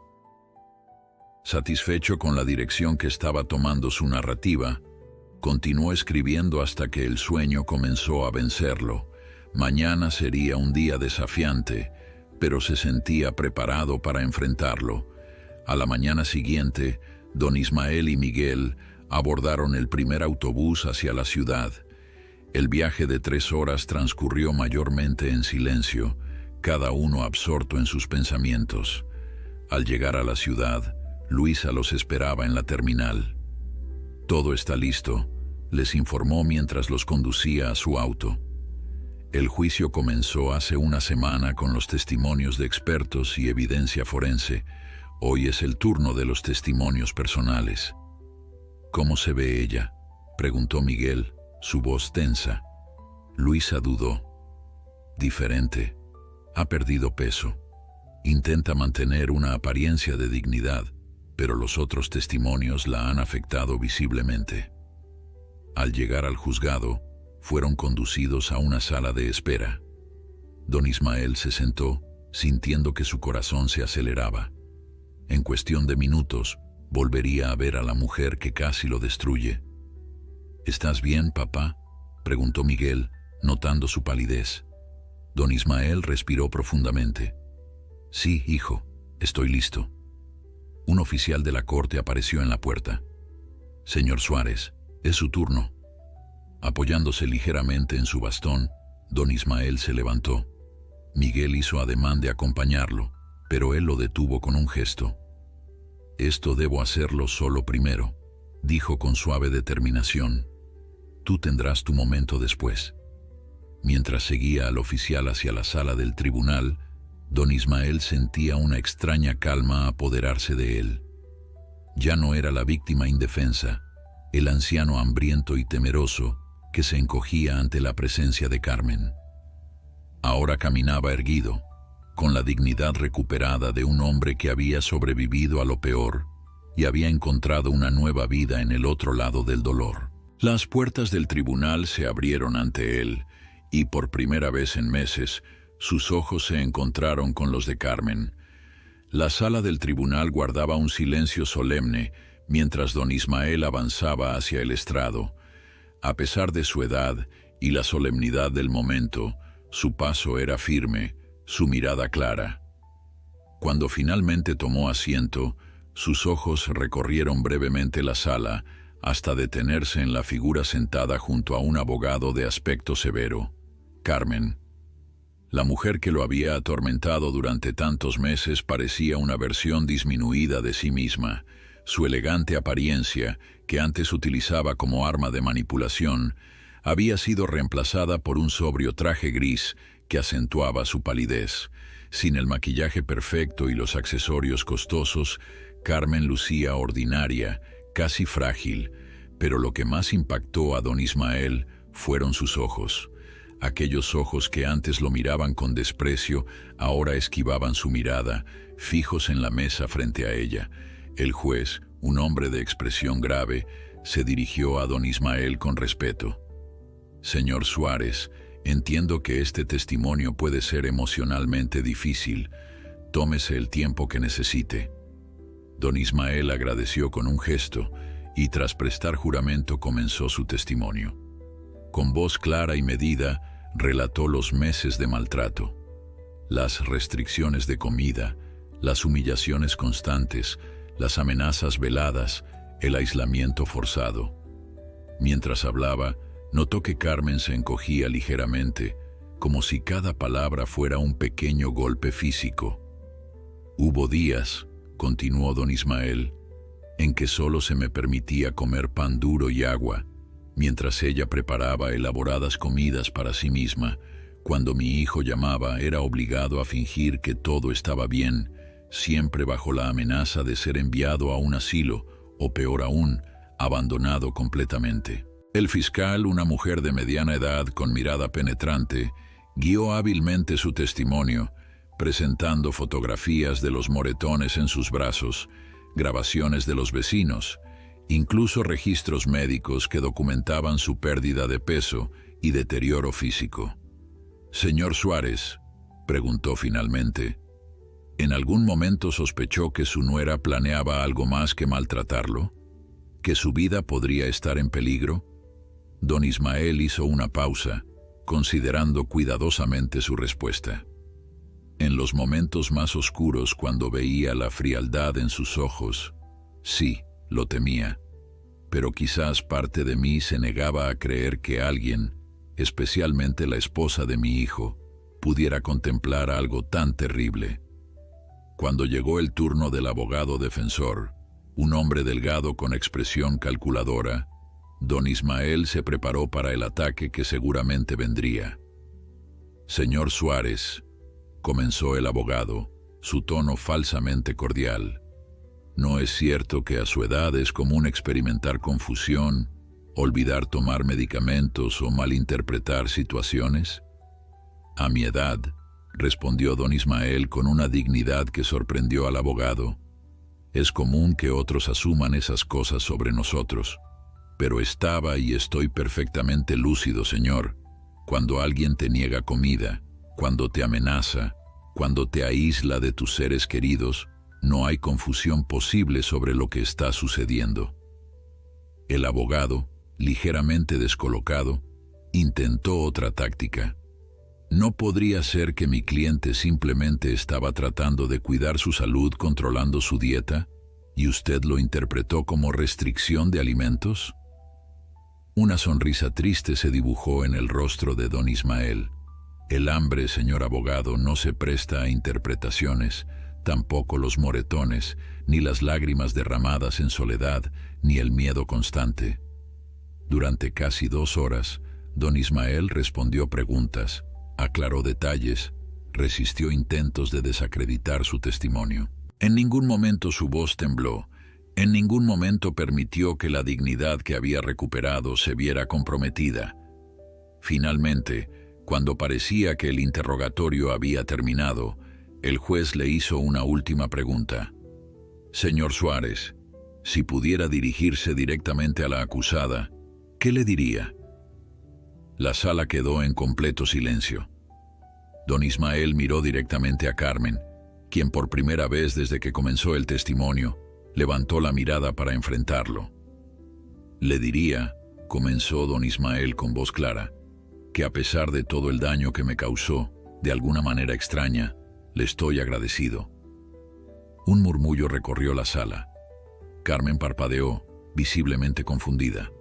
Speaker 1: Satisfecho con la dirección que estaba tomando su narrativa, continuó escribiendo hasta que el sueño comenzó a vencerlo. Mañana sería un día desafiante, pero se sentía preparado para enfrentarlo. A la mañana siguiente, don Ismael y Miguel abordaron el primer autobús hacia la ciudad. El viaje de 3 horas transcurrió mayormente en silencio, cada uno absorto en sus pensamientos. Al llegar a la ciudad, Luisa los esperaba en la terminal. «Todo está listo», les informó mientras los conducía a su auto. El juicio comenzó hace una semana con los testimonios de expertos y evidencia forense. Hoy es el turno de los testimonios personales. «¿Cómo se ve ella?», preguntó Miguel, su voz tensa. Luisa dudó. «Diferente. Ha perdido peso. Intenta mantener una apariencia de dignidad, pero los otros testimonios la han afectado visiblemente». Al llegar al juzgado, fueron conducidos a una sala de espera. Don Ismael se sentó, sintiendo que su corazón se aceleraba. En cuestión de minutos, volvería a ver a la mujer que casi lo destruye. «¿Estás bien, papá?», preguntó Miguel, notando su palidez. Don Ismael respiró profundamente. «Sí, hijo, estoy listo». Un oficial de la corte apareció en la puerta. «Señor Suárez, es su turno». Apoyándose ligeramente en su bastón, don Ismael se levantó. Miguel hizo ademán de acompañarlo, pero él lo detuvo con un gesto. «Esto debo hacerlo solo primero», dijo con suave determinación. «Tú tendrás tu momento después». Mientras seguía al oficial hacia la sala del tribunal, don Ismael sentía una extraña calma apoderarse de él. Ya no era la víctima indefensa, el anciano hambriento y temeroso que se encogía ante la presencia de Carmen. Ahora caminaba erguido, con la dignidad recuperada de un hombre que había sobrevivido a lo peor y había encontrado una nueva vida en el otro lado del dolor. Las puertas del tribunal se abrieron ante él y por primera vez en meses sus ojos se encontraron con los de Carmen. La sala del tribunal guardaba un silencio solemne mientras don Ismael avanzaba hacia el estrado. A pesar de su edad y la solemnidad del momento, su paso era firme, su mirada clara. Cuando finalmente tomó asiento, sus ojos recorrieron brevemente la sala hasta detenerse en la figura sentada junto a un abogado de aspecto severo, Carmen. La mujer que lo había atormentado durante tantos meses parecía una versión disminuida de sí misma. Su elegante apariencia, que antes utilizaba como arma de manipulación, había sido reemplazada por un sobrio traje gris que acentuaba su palidez. Sin el maquillaje perfecto y los accesorios costosos, Carmen lucía ordinaria, casi frágil, pero lo que más impactó a don Ismael fueron sus ojos. Aquellos ojos que antes lo miraban con desprecio, ahora esquivaban su mirada, fijos en la mesa frente a ella. El juez, un hombre de expresión grave, se dirigió a don Ismael con respeto. «Señor Suárez, entiendo que este testimonio puede ser emocionalmente difícil. Tómese el tiempo que necesite». Don Ismael agradeció con un gesto y tras prestar juramento comenzó su testimonio. Con voz clara y medida, relató los meses de maltrato, las restricciones de comida, las humillaciones constantes, las amenazas veladas, el aislamiento forzado. Mientras hablaba, notó que Carmen se encogía ligeramente, como si cada palabra fuera un pequeño golpe físico. «Hubo días», continuó don Ismael, «en que solo se me permitía comer pan duro y agua, mientras ella preparaba elaboradas comidas para sí misma. Cuando mi hijo llamaba, era obligado a fingir que todo estaba bien, siempre bajo la amenaza de ser enviado a un asilo, o peor aún, abandonado completamente». El fiscal, una mujer de mediana edad con mirada penetrante, guió hábilmente su testimonio, presentando fotografías de los moretones en sus brazos, grabaciones de los vecinos, incluso registros médicos que documentaban su pérdida de peso y deterioro físico. «Señor Suárez», preguntó finalmente, ¿En algún momento sospechó que su nuera planeaba algo más que maltratarlo? ¿Que su vida podría estar en peligro? Don Ismael hizo una pausa, considerando cuidadosamente su respuesta. En los momentos más oscuros, cuando veía la frialdad en sus ojos, sí, lo temía, pero quizás parte de mí se negaba a creer que alguien, especialmente la esposa de mi hijo, pudiera contemplar algo tan terrible. Cuando llegó el turno del abogado defensor, un hombre delgado con expresión calculadora, don Ismael se preparó para el ataque que seguramente vendría. «Señor Suárez», comenzó el abogado, su tono falsamente cordial, ¿no es cierto que a su edad es común experimentar confusión, olvidar tomar medicamentos o malinterpretar situaciones? «A mi edad», respondió don Ismael con una dignidad que sorprendió al abogado, «es común que otros asuman esas cosas sobre nosotros, pero estaba y estoy perfectamente lúcido, señor, cuando alguien te niega comida, cuando te amenaza, cuando te aísla de tus seres queridos, no hay confusión posible sobre lo que está sucediendo». El abogado, ligeramente descolocado, intentó otra táctica. ¿No podría ser que mi cliente simplemente estaba tratando de cuidar su salud controlando su dieta, y usted lo interpretó como restricción de alimentos? Una sonrisa triste se dibujó en el rostro de don Ismael. El hambre, señor abogado, no se presta a interpretaciones, tampoco los moretones, ni las lágrimas derramadas en soledad, ni el miedo constante. Durante casi 2 horas, don Ismael respondió preguntas, aclaró detalles, resistió intentos de desacreditar su testimonio. En ningún momento su voz tembló, en ningún momento permitió que la dignidad que había recuperado se viera comprometida. Finalmente, cuando parecía que el interrogatorio había terminado, el juez le hizo una última pregunta. «Señor Suárez, si pudiera dirigirse directamente a la acusada, ¿qué le diría?» La sala quedó en completo silencio. Don Ismael miró directamente a Carmen, quien por primera vez desde que comenzó el testimonio, levantó la mirada para enfrentarlo. «Le diría», comenzó don Ismael con voz clara, «que a pesar de todo el daño que me causó, de alguna manera extraña, le estoy agradecido». Un murmullo recorrió la sala. Carmen parpadeó, visiblemente confundida.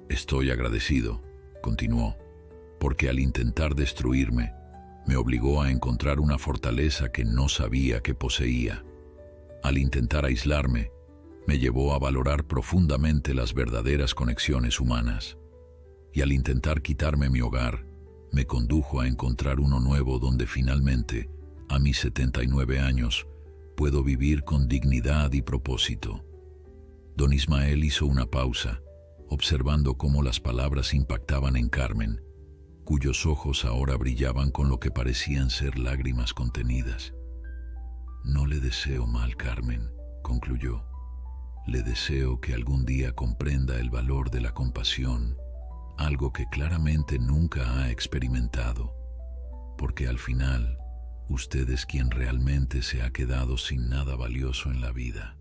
Speaker 1: «Estoy agradecido», continuó, «porque al intentar destruirme, me obligó a encontrar una fortaleza que no sabía que poseía. Al intentar aislarme, me llevó a valorar profundamente las verdaderas conexiones humanas. Y al intentar quitarme mi hogar, me condujo a encontrar uno nuevo donde finalmente, a mis 79 años, puedo vivir con dignidad y propósito». Don Ismael hizo una pausa, observando cómo las palabras impactaban en Carmen, cuyos ojos ahora brillaban con lo que parecían ser lágrimas contenidas. «No le deseo mal, Carmen», concluyó. «Le deseo que algún día comprenda el valor de la compasión, algo que claramente nunca ha experimentado, porque al final, usted es quien realmente se ha quedado sin nada valioso en la vida».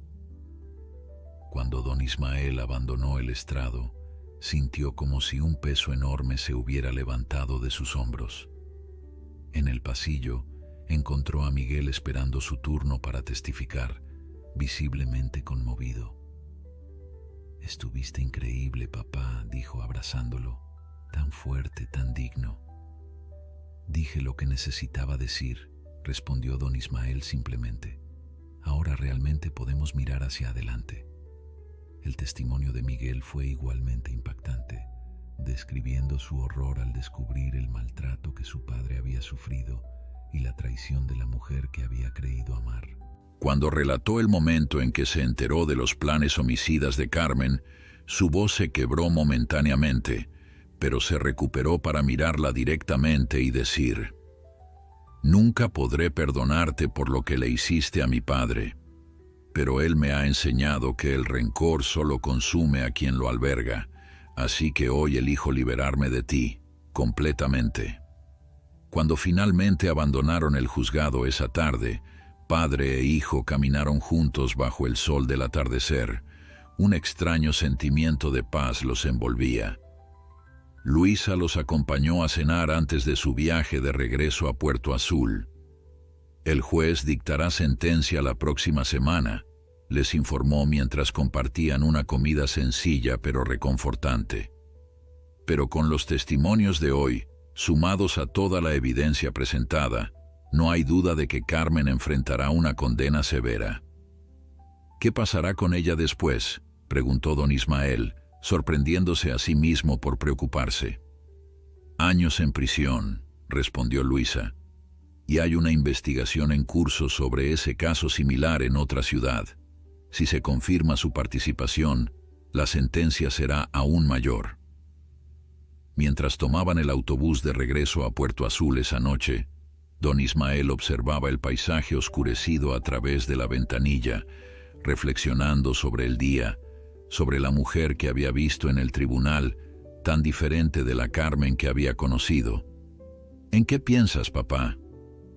Speaker 1: Cuando don Ismael abandonó el estrado, sintió como si un peso enorme se hubiera levantado de sus hombros. En el pasillo, encontró a Miguel esperando su turno para testificar, visiblemente conmovido. «Estuviste increíble, papá», dijo abrazándolo, «tan fuerte, tan digno». «Dije lo que necesitaba decir», respondió don Ismael simplemente. «Ahora realmente podemos mirar hacia adelante». El testimonio de Miguel fue igualmente impactante, describiendo su horror al descubrir el maltrato que su padre había sufrido y la traición de la mujer que había creído amar. Cuando relató el momento en que se enteró de los planes homicidas de Carmen, su voz se quebró momentáneamente, pero se recuperó para mirarla directamente y decir: «Nunca podré perdonarte por lo que le hiciste a mi padre, pero él me ha enseñado que el rencor solo consume a quien lo alberga, así que hoy elijo liberarme de ti, completamente». Cuando finalmente abandonaron el juzgado esa tarde, Padre e hijo caminaron juntos bajo el sol del atardecer. Un extraño sentimiento de paz los envolvía. Luisa los acompañó a cenar antes de su viaje de regreso a Puerto Azul. El juez dictará sentencia la próxima semana, les informó mientras compartían una comida sencilla pero reconfortante. Pero con los testimonios de hoy, sumados a toda la evidencia presentada, no hay duda de que Carmen enfrentará una condena severa. ¿Qué pasará con ella después?, preguntó don Ismael, sorprendiéndose a sí mismo por preocuparse. Años en prisión, respondió Luisa, y hay una investigación en curso sobre ese caso similar en otra ciudad. Si se confirma su participación, la sentencia será aún mayor. Mientras tomaban el autobús de regreso a Puerto Azul esa noche, don Ismael observaba el paisaje oscurecido a través de la ventanilla, reflexionando sobre el día, sobre la mujer que había visto en el tribunal, tan diferente de la Carmen que había conocido. ¿En qué piensas, papá?,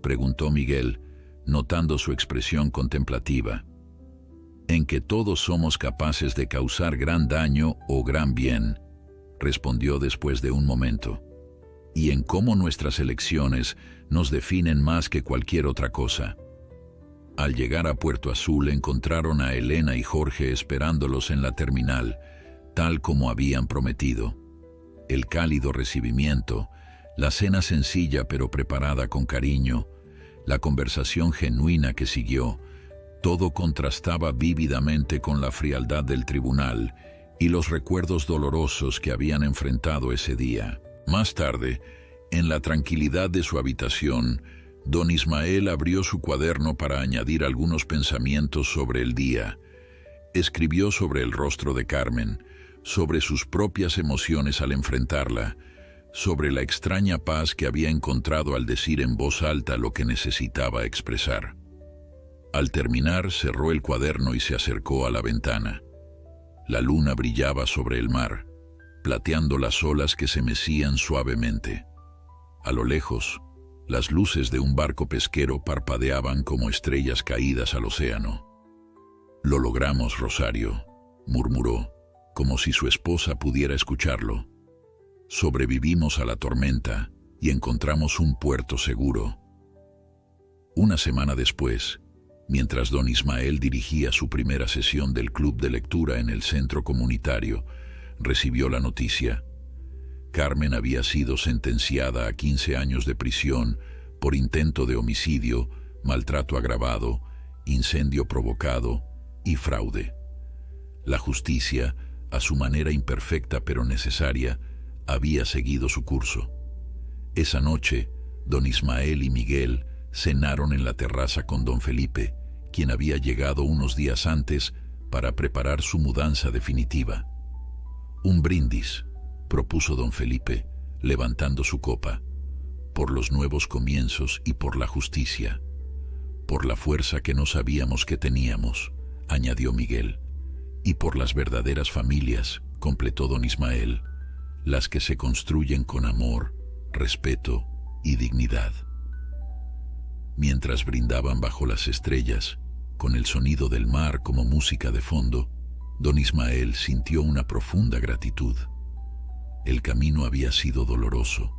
Speaker 1: preguntó Miguel, notando su expresión contemplativa. En que todos somos capaces de causar gran daño o gran bien, respondió después de un momento, y en cómo nuestras elecciones nos definen más que cualquier otra cosa. Al llegar a Puerto Azul encontraron a Elena y Jorge esperándolos en la terminal, tal como habían prometido. El cálido recibimiento, la cena sencilla pero preparada con cariño, la conversación genuina que siguió, todo contrastaba vívidamente con la frialdad del tribunal y los recuerdos dolorosos que habían enfrentado ese día. Más tarde, en la tranquilidad de su habitación, don Ismael abrió su cuaderno para añadir algunos pensamientos sobre el día. Escribió sobre el rostro de Carmen, sobre sus propias emociones al enfrentarla, sobre la extraña paz que había encontrado al decir en voz alta lo que necesitaba expresar. Al terminar, cerró el cuaderno y se acercó a la ventana. La luna brillaba sobre el mar, plateando las olas que se mecían suavemente. A lo lejos, las luces de un barco pesquero parpadeaban como estrellas caídas al océano. «Lo logramos, Rosario», murmuró, como si su esposa pudiera escucharlo. «Sobrevivimos a la tormenta y encontramos un puerto seguro». Una semana después, mientras don Ismael dirigía su primera sesión del club de lectura en el centro comunitario, recibió la noticia. Carmen había sido sentenciada a 15 años de prisión por intento de homicidio, maltrato agravado, incendio provocado y fraude. La justicia, a su manera imperfecta pero necesaria, había seguido su curso. Esa noche, don Ismael y Miguel cenaron en la terraza con don Felipe, quien había llegado unos días antes para preparar su mudanza definitiva. «Un brindis», propuso don Felipe, levantando su copa, «por los nuevos comienzos y por la justicia, por la fuerza que no sabíamos que teníamos», añadió Miguel, «y por las verdaderas familias», completó don Ismael, «las que se construyen con amor, respeto y dignidad». Mientras brindaban bajo las estrellas, con el sonido del mar como música de fondo, don Ismael sintió una profunda gratitud. El camino había sido doloroso,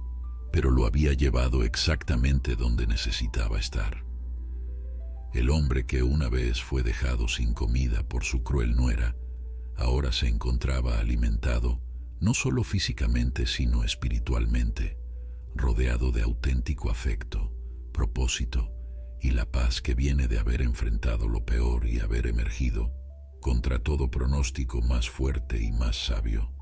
Speaker 1: pero lo había llevado exactamente donde necesitaba estar. El hombre que una vez fue dejado sin comida por su cruel nuera, ahora se encontraba alimentado, no solo físicamente sino espiritualmente, rodeado de auténtico afecto, propósito y la paz que viene de haber enfrentado lo peor y haber emergido, contra todo pronóstico, más fuerte y más sabio.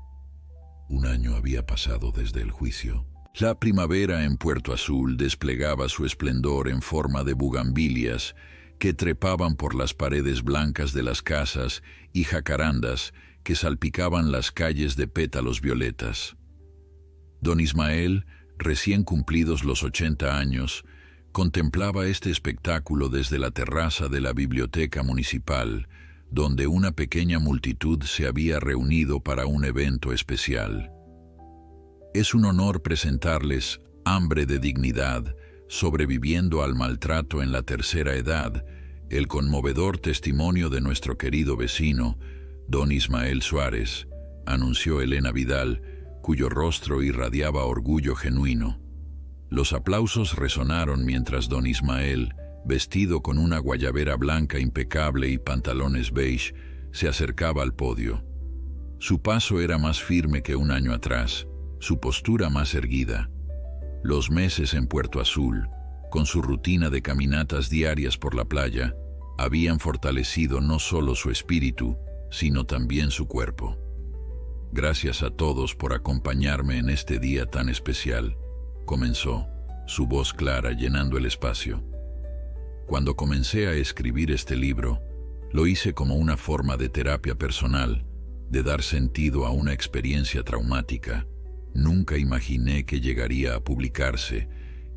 Speaker 1: Un año había pasado desde el juicio. La primavera en Puerto Azul desplegaba su esplendor en forma de bugambilias que trepaban por las paredes blancas de las casas y jacarandas que salpicaban las calles de pétalos violetas. Don Ismael, recién cumplidos los 80 años, contemplaba este espectáculo desde la terraza de la biblioteca municipal, donde una pequeña multitud se había reunido para un evento especial. Es un honor presentarles Hambre de Dignidad, sobreviviendo al maltrato en la tercera edad, el conmovedor testimonio de nuestro querido vecino, don Ismael Suárez, anunció Elena Vidal, cuyo rostro irradiaba orgullo genuino. Los aplausos resonaron mientras don Ismael, vestido con una guayabera blanca impecable y pantalones beige, se acercaba al podio. Su paso era más firme que un año atrás, su postura más erguida. Los meses en Puerto Azul, con su rutina de caminatas diarias por la playa, habían fortalecido no solo su espíritu, sino también su cuerpo. Gracias a todos por acompañarme en este día tan especial, comenzó, su voz clara llenando el espacio. Cuando comencé a escribir este libro, lo hice como una forma de terapia personal, de dar sentido a una experiencia traumática. Nunca imaginé que llegaría a publicarse,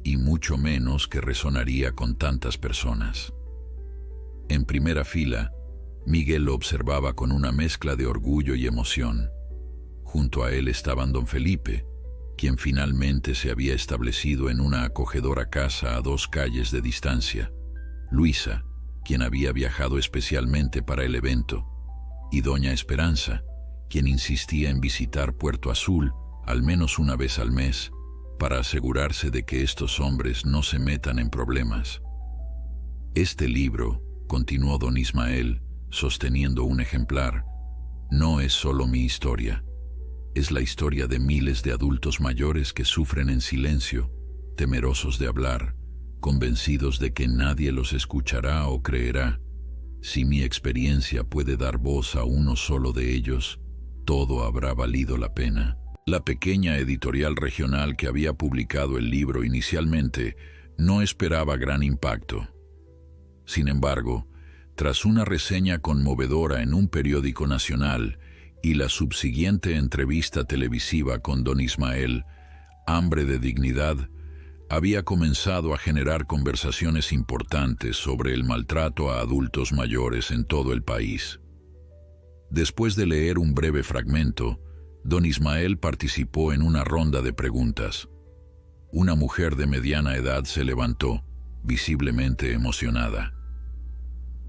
Speaker 1: y mucho menos que resonaría con tantas personas. En primera fila, Miguel lo observaba con una mezcla de orgullo y emoción. Junto a él estaban don Felipe, quien finalmente se había establecido en una acogedora casa a 2 calles de distancia, Luisa, quien había viajado especialmente para el evento, y doña Esperanza, quien insistía en visitar Puerto Azul al menos una vez al mes, para asegurarse de que estos hombres no se metan en problemas. Este libro, continuó don Ismael, sosteniendo un ejemplar, no es solo mi historia. Es la historia de miles de adultos mayores que sufren en silencio, temerosos de hablar, convencidos de que nadie los escuchará o creerá. Si mi experiencia puede dar voz a uno solo de ellos, todo habrá valido la pena. La pequeña editorial regional que había publicado el libro inicialmente no esperaba gran impacto. Sin embargo, tras una reseña conmovedora en un periódico nacional y la subsiguiente entrevista televisiva con don Ismael, Hambre de Dignidad, había comenzado a generar conversaciones importantes sobre el maltrato a adultos mayores en todo el país. Después de leer un breve fragmento, don Ismael participó en una ronda de preguntas. Una mujer de mediana edad se levantó, visiblemente emocionada.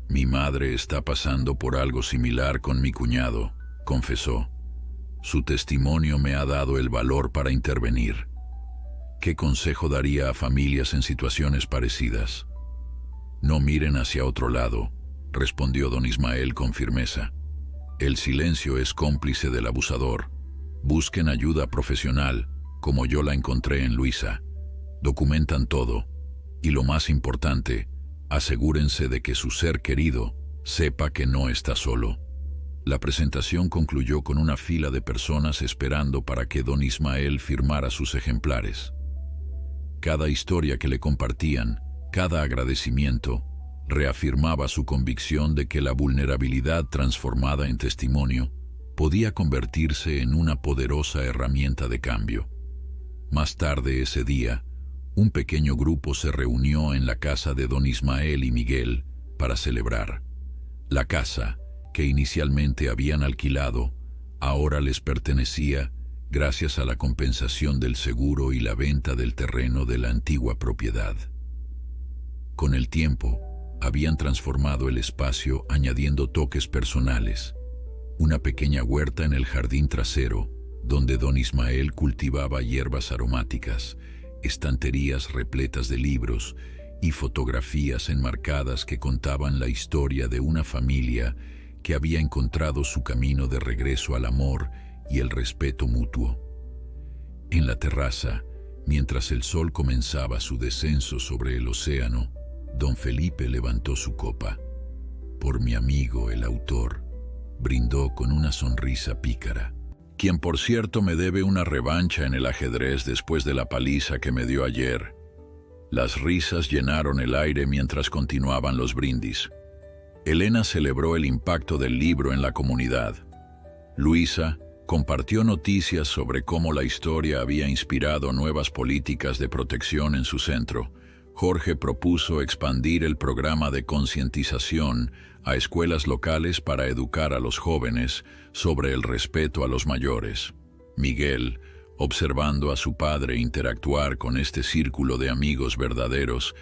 Speaker 1: Mi madre está pasando por algo similar con mi cuñado, confesó. Su testimonio me ha dado el valor para intervenir. ¿Qué consejo daría a familias en situaciones parecidas? No miren hacia otro lado, respondió don Ismael con firmeza. El silencio es cómplice del abusador. Busquen ayuda profesional, como yo la encontré en Luisa. Documentan todo, y lo más importante, asegúrense de que su ser querido sepa que no está solo. La presentación concluyó con una fila de personas esperando para que don Ismael firmara sus ejemplares. Cada historia que le compartían, cada agradecimiento, reafirmaba su convicción de que la vulnerabilidad transformada en testimonio podía convertirse en una poderosa herramienta de cambio. Más tarde ese día, un pequeño grupo se reunió en la casa de don Ismael y Miguel para celebrar. La casa, que inicialmente habían alquilado, ahora les pertenecía gracias a la compensación del seguro y la venta del terreno de la antigua propiedad. Con el tiempo, habían transformado el espacio añadiendo toques personales. Una pequeña huerta en el jardín trasero, donde don Ismael cultivaba hierbas aromáticas, estanterías repletas de libros y fotografías enmarcadas que contaban la historia de una familia que había encontrado su camino de regreso al amor y el respeto mutuo. En la terraza, mientras el sol comenzaba su descenso sobre el océano, don Felipe levantó su copa. Por mi amigo, el autor, brindó con una sonrisa pícara. Quien por cierto me debe una revancha en el ajedrez después de la paliza que me dio ayer. Las risas llenaron el aire mientras continuaban los brindis. Elena celebró el impacto del libro en la comunidad. Luisa compartió noticias sobre cómo la historia había inspirado nuevas políticas de protección en su centro. Jorge propuso expandir el programa de concientización a escuelas locales para educar a los jóvenes sobre el respeto a los mayores. Miguel, observando a su padre interactuar con este círculo de amigos verdaderos,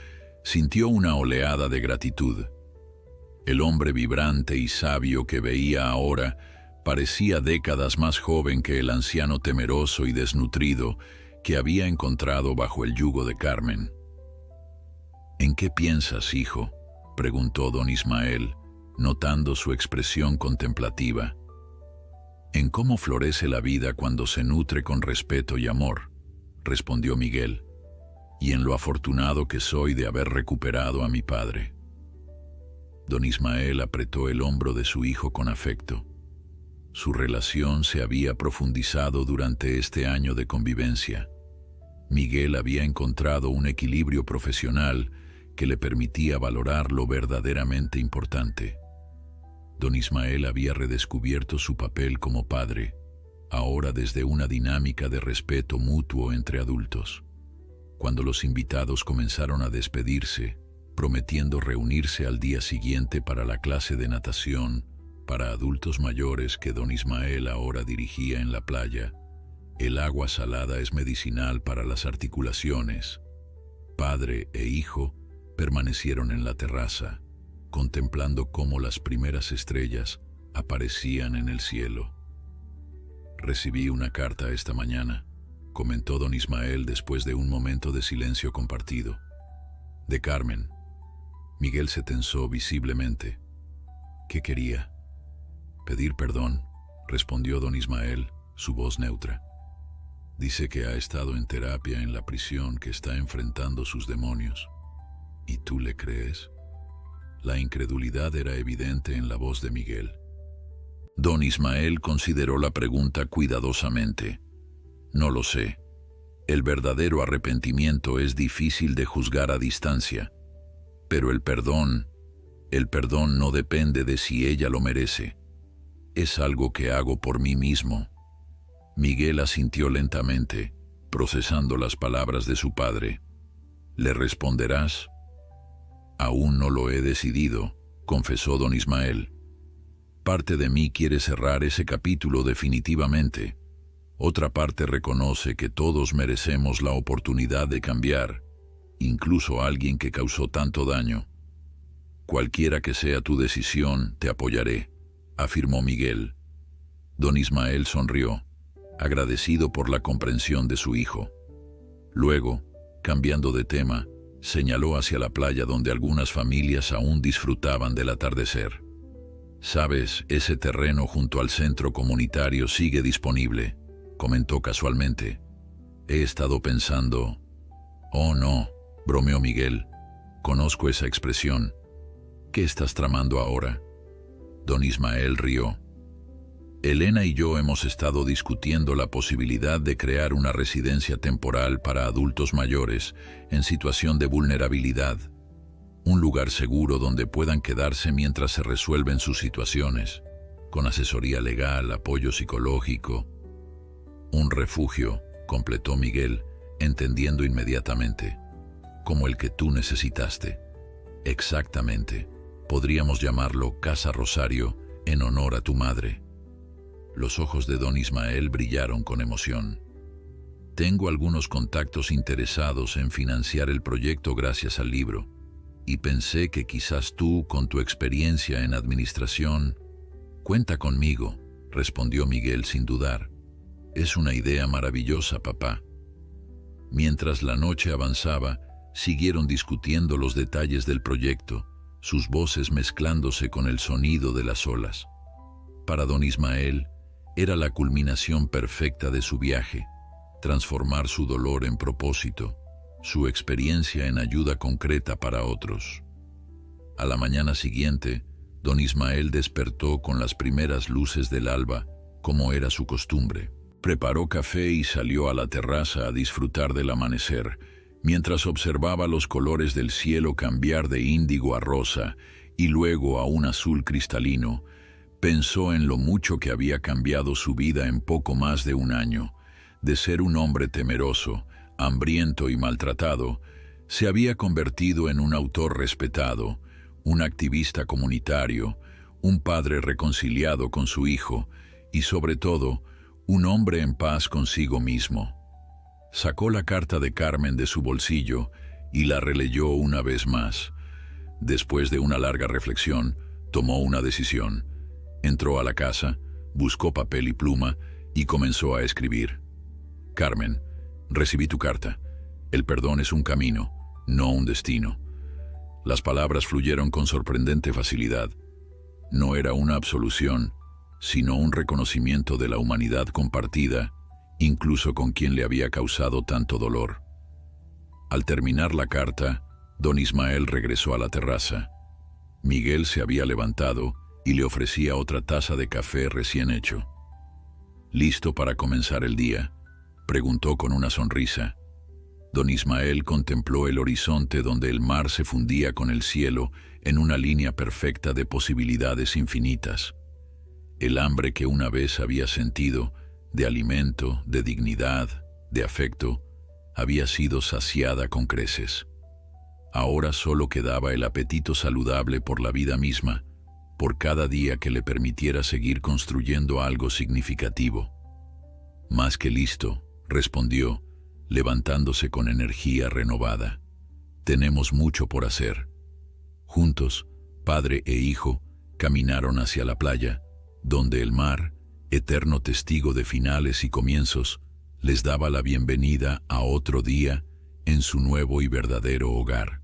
Speaker 1: sintió una oleada de gratitud. El hombre vibrante y sabio que veía ahora parecía décadas más joven que el anciano temeroso y desnutrido que había encontrado bajo el yugo de Carmen. «¿En qué piensas, hijo?», preguntó don Ismael, notando su expresión contemplativa. «En cómo florece la vida cuando se nutre con respeto y amor», respondió Miguel, «y en lo afortunado que soy de haber recuperado a mi padre». Don Ismael apretó el hombro de su hijo con afecto. Su relación se había profundizado durante este año de convivencia. Miguel había encontrado un equilibrio profesional que le permitía valorar lo verdaderamente importante. Don Ismael había redescubierto su papel como padre, ahora desde una dinámica de respeto mutuo entre adultos. Cuando los invitados comenzaron a despedirse, prometiendo reunirse al día siguiente para la clase de natación para adultos mayores que don Ismael ahora dirigía en la playa, el agua salada es medicinal para las articulaciones. Padre e hijo permanecieron en la terraza, contemplando cómo las primeras estrellas aparecían en el cielo. «Recibí una carta esta mañana», comentó don Ismael después de un momento de silencio compartido. «De Carmen». Miguel se tensó visiblemente. «¿Qué quería?». «Pedir perdón», respondió don Ismael, su voz neutra. «Dice que ha estado en terapia en la prisión, que está enfrentando sus demonios». «¿Y tú le crees?». La incredulidad era evidente en la voz de Miguel. Don Ismael consideró la pregunta cuidadosamente. «No lo sé. El verdadero arrepentimiento es difícil de juzgar a distancia. Pero el perdón no depende de si ella lo merece. Es algo que hago por mí mismo». Miguel asintió lentamente, procesando las palabras de su padre. «¿Le responderás?». «Aún no lo he decidido», confesó don Ismael. «Parte de mí quiere cerrar ese capítulo definitivamente. Otra parte reconoce que todos merecemos la oportunidad de cambiar, incluso alguien que causó tanto daño. Cualquiera que sea tu decisión, te apoyaré», afirmó Miguel. Don Ismael sonrió, agradecido por la comprensión de su hijo. Luego, cambiando de tema, señaló hacia la playa donde algunas familias aún disfrutaban del atardecer. «Sabes, ese terreno junto al centro comunitario sigue disponible», comentó casualmente. «He estado pensando». «Oh, no», bromeó Miguel. «Conozco esa expresión. ¿Qué estás tramando ahora?». Don Ismael rió. «Elena y yo hemos estado discutiendo la posibilidad de crear una residencia temporal para adultos mayores en situación de vulnerabilidad. Un lugar seguro donde puedan quedarse mientras se resuelven sus situaciones, con asesoría legal, apoyo psicológico». «Un refugio», completó Miguel, entendiendo inmediatamente. «Como el que tú necesitaste». «Exactamente. Podríamos llamarlo Casa Rosario en honor a tu madre». Los ojos de don Ismael brillaron con emoción. «Tengo algunos contactos interesados en financiar el proyecto gracias al libro, y pensé que quizás tú, con tu experiencia en administración». «Cuenta conmigo», respondió Miguel sin dudar. «Es una idea maravillosa, papá». Mientras la noche avanzaba, siguieron discutiendo los detalles del proyecto, sus voces mezclándose con el sonido de las olas. Para don Ismael, era la culminación perfecta de su viaje, transformar su dolor en propósito, su experiencia en ayuda concreta para otros. A la mañana siguiente, don Ismael despertó con las primeras luces del alba, como era su costumbre. Preparó café y salió a la terraza a disfrutar del amanecer, mientras observaba los colores del cielo cambiar de índigo a rosa y luego a un azul cristalino. Pensó en lo mucho que había cambiado su vida en poco más de un año. De ser un hombre temeroso, hambriento y maltratado, se había convertido en un autor respetado, un activista comunitario, un padre reconciliado con su hijo y, sobre todo, un hombre en paz consigo mismo. Sacó la carta de Carmen de su bolsillo y la releyó una vez más. Después de una larga reflexión, Tomó una decisión. Entró a la casa, buscó papel y pluma y comenzó a escribir. Carmen, recibí tu carta. El perdón es un camino, no un destino. Las palabras fluyeron con sorprendente facilidad. No era una absolución, sino un reconocimiento de la humanidad compartida, incluso con quien le había causado tanto dolor. Al terminar la carta, don Ismael regresó a la terraza. Miguel se había levantado y le ofrecía otra taza de café recién hecho. ¿Listo para comenzar el día?, preguntó con una sonrisa. Don Ismael contempló el horizonte donde el mar se fundía con el cielo en una línea perfecta de posibilidades infinitas. El hambre que una vez había sentido, de alimento, de dignidad, de afecto, había sido saciada con creces. Ahora solo quedaba el apetito saludable por la vida misma, por cada día que le permitiera seguir construyendo algo significativo. Más que listo, respondió, levantándose con energía renovada. Tenemos mucho por hacer. Juntos, padre e hijo, caminaron hacia la playa, donde el mar, eterno testigo de finales y comienzos, les daba la bienvenida a otro día en su nuevo y verdadero hogar.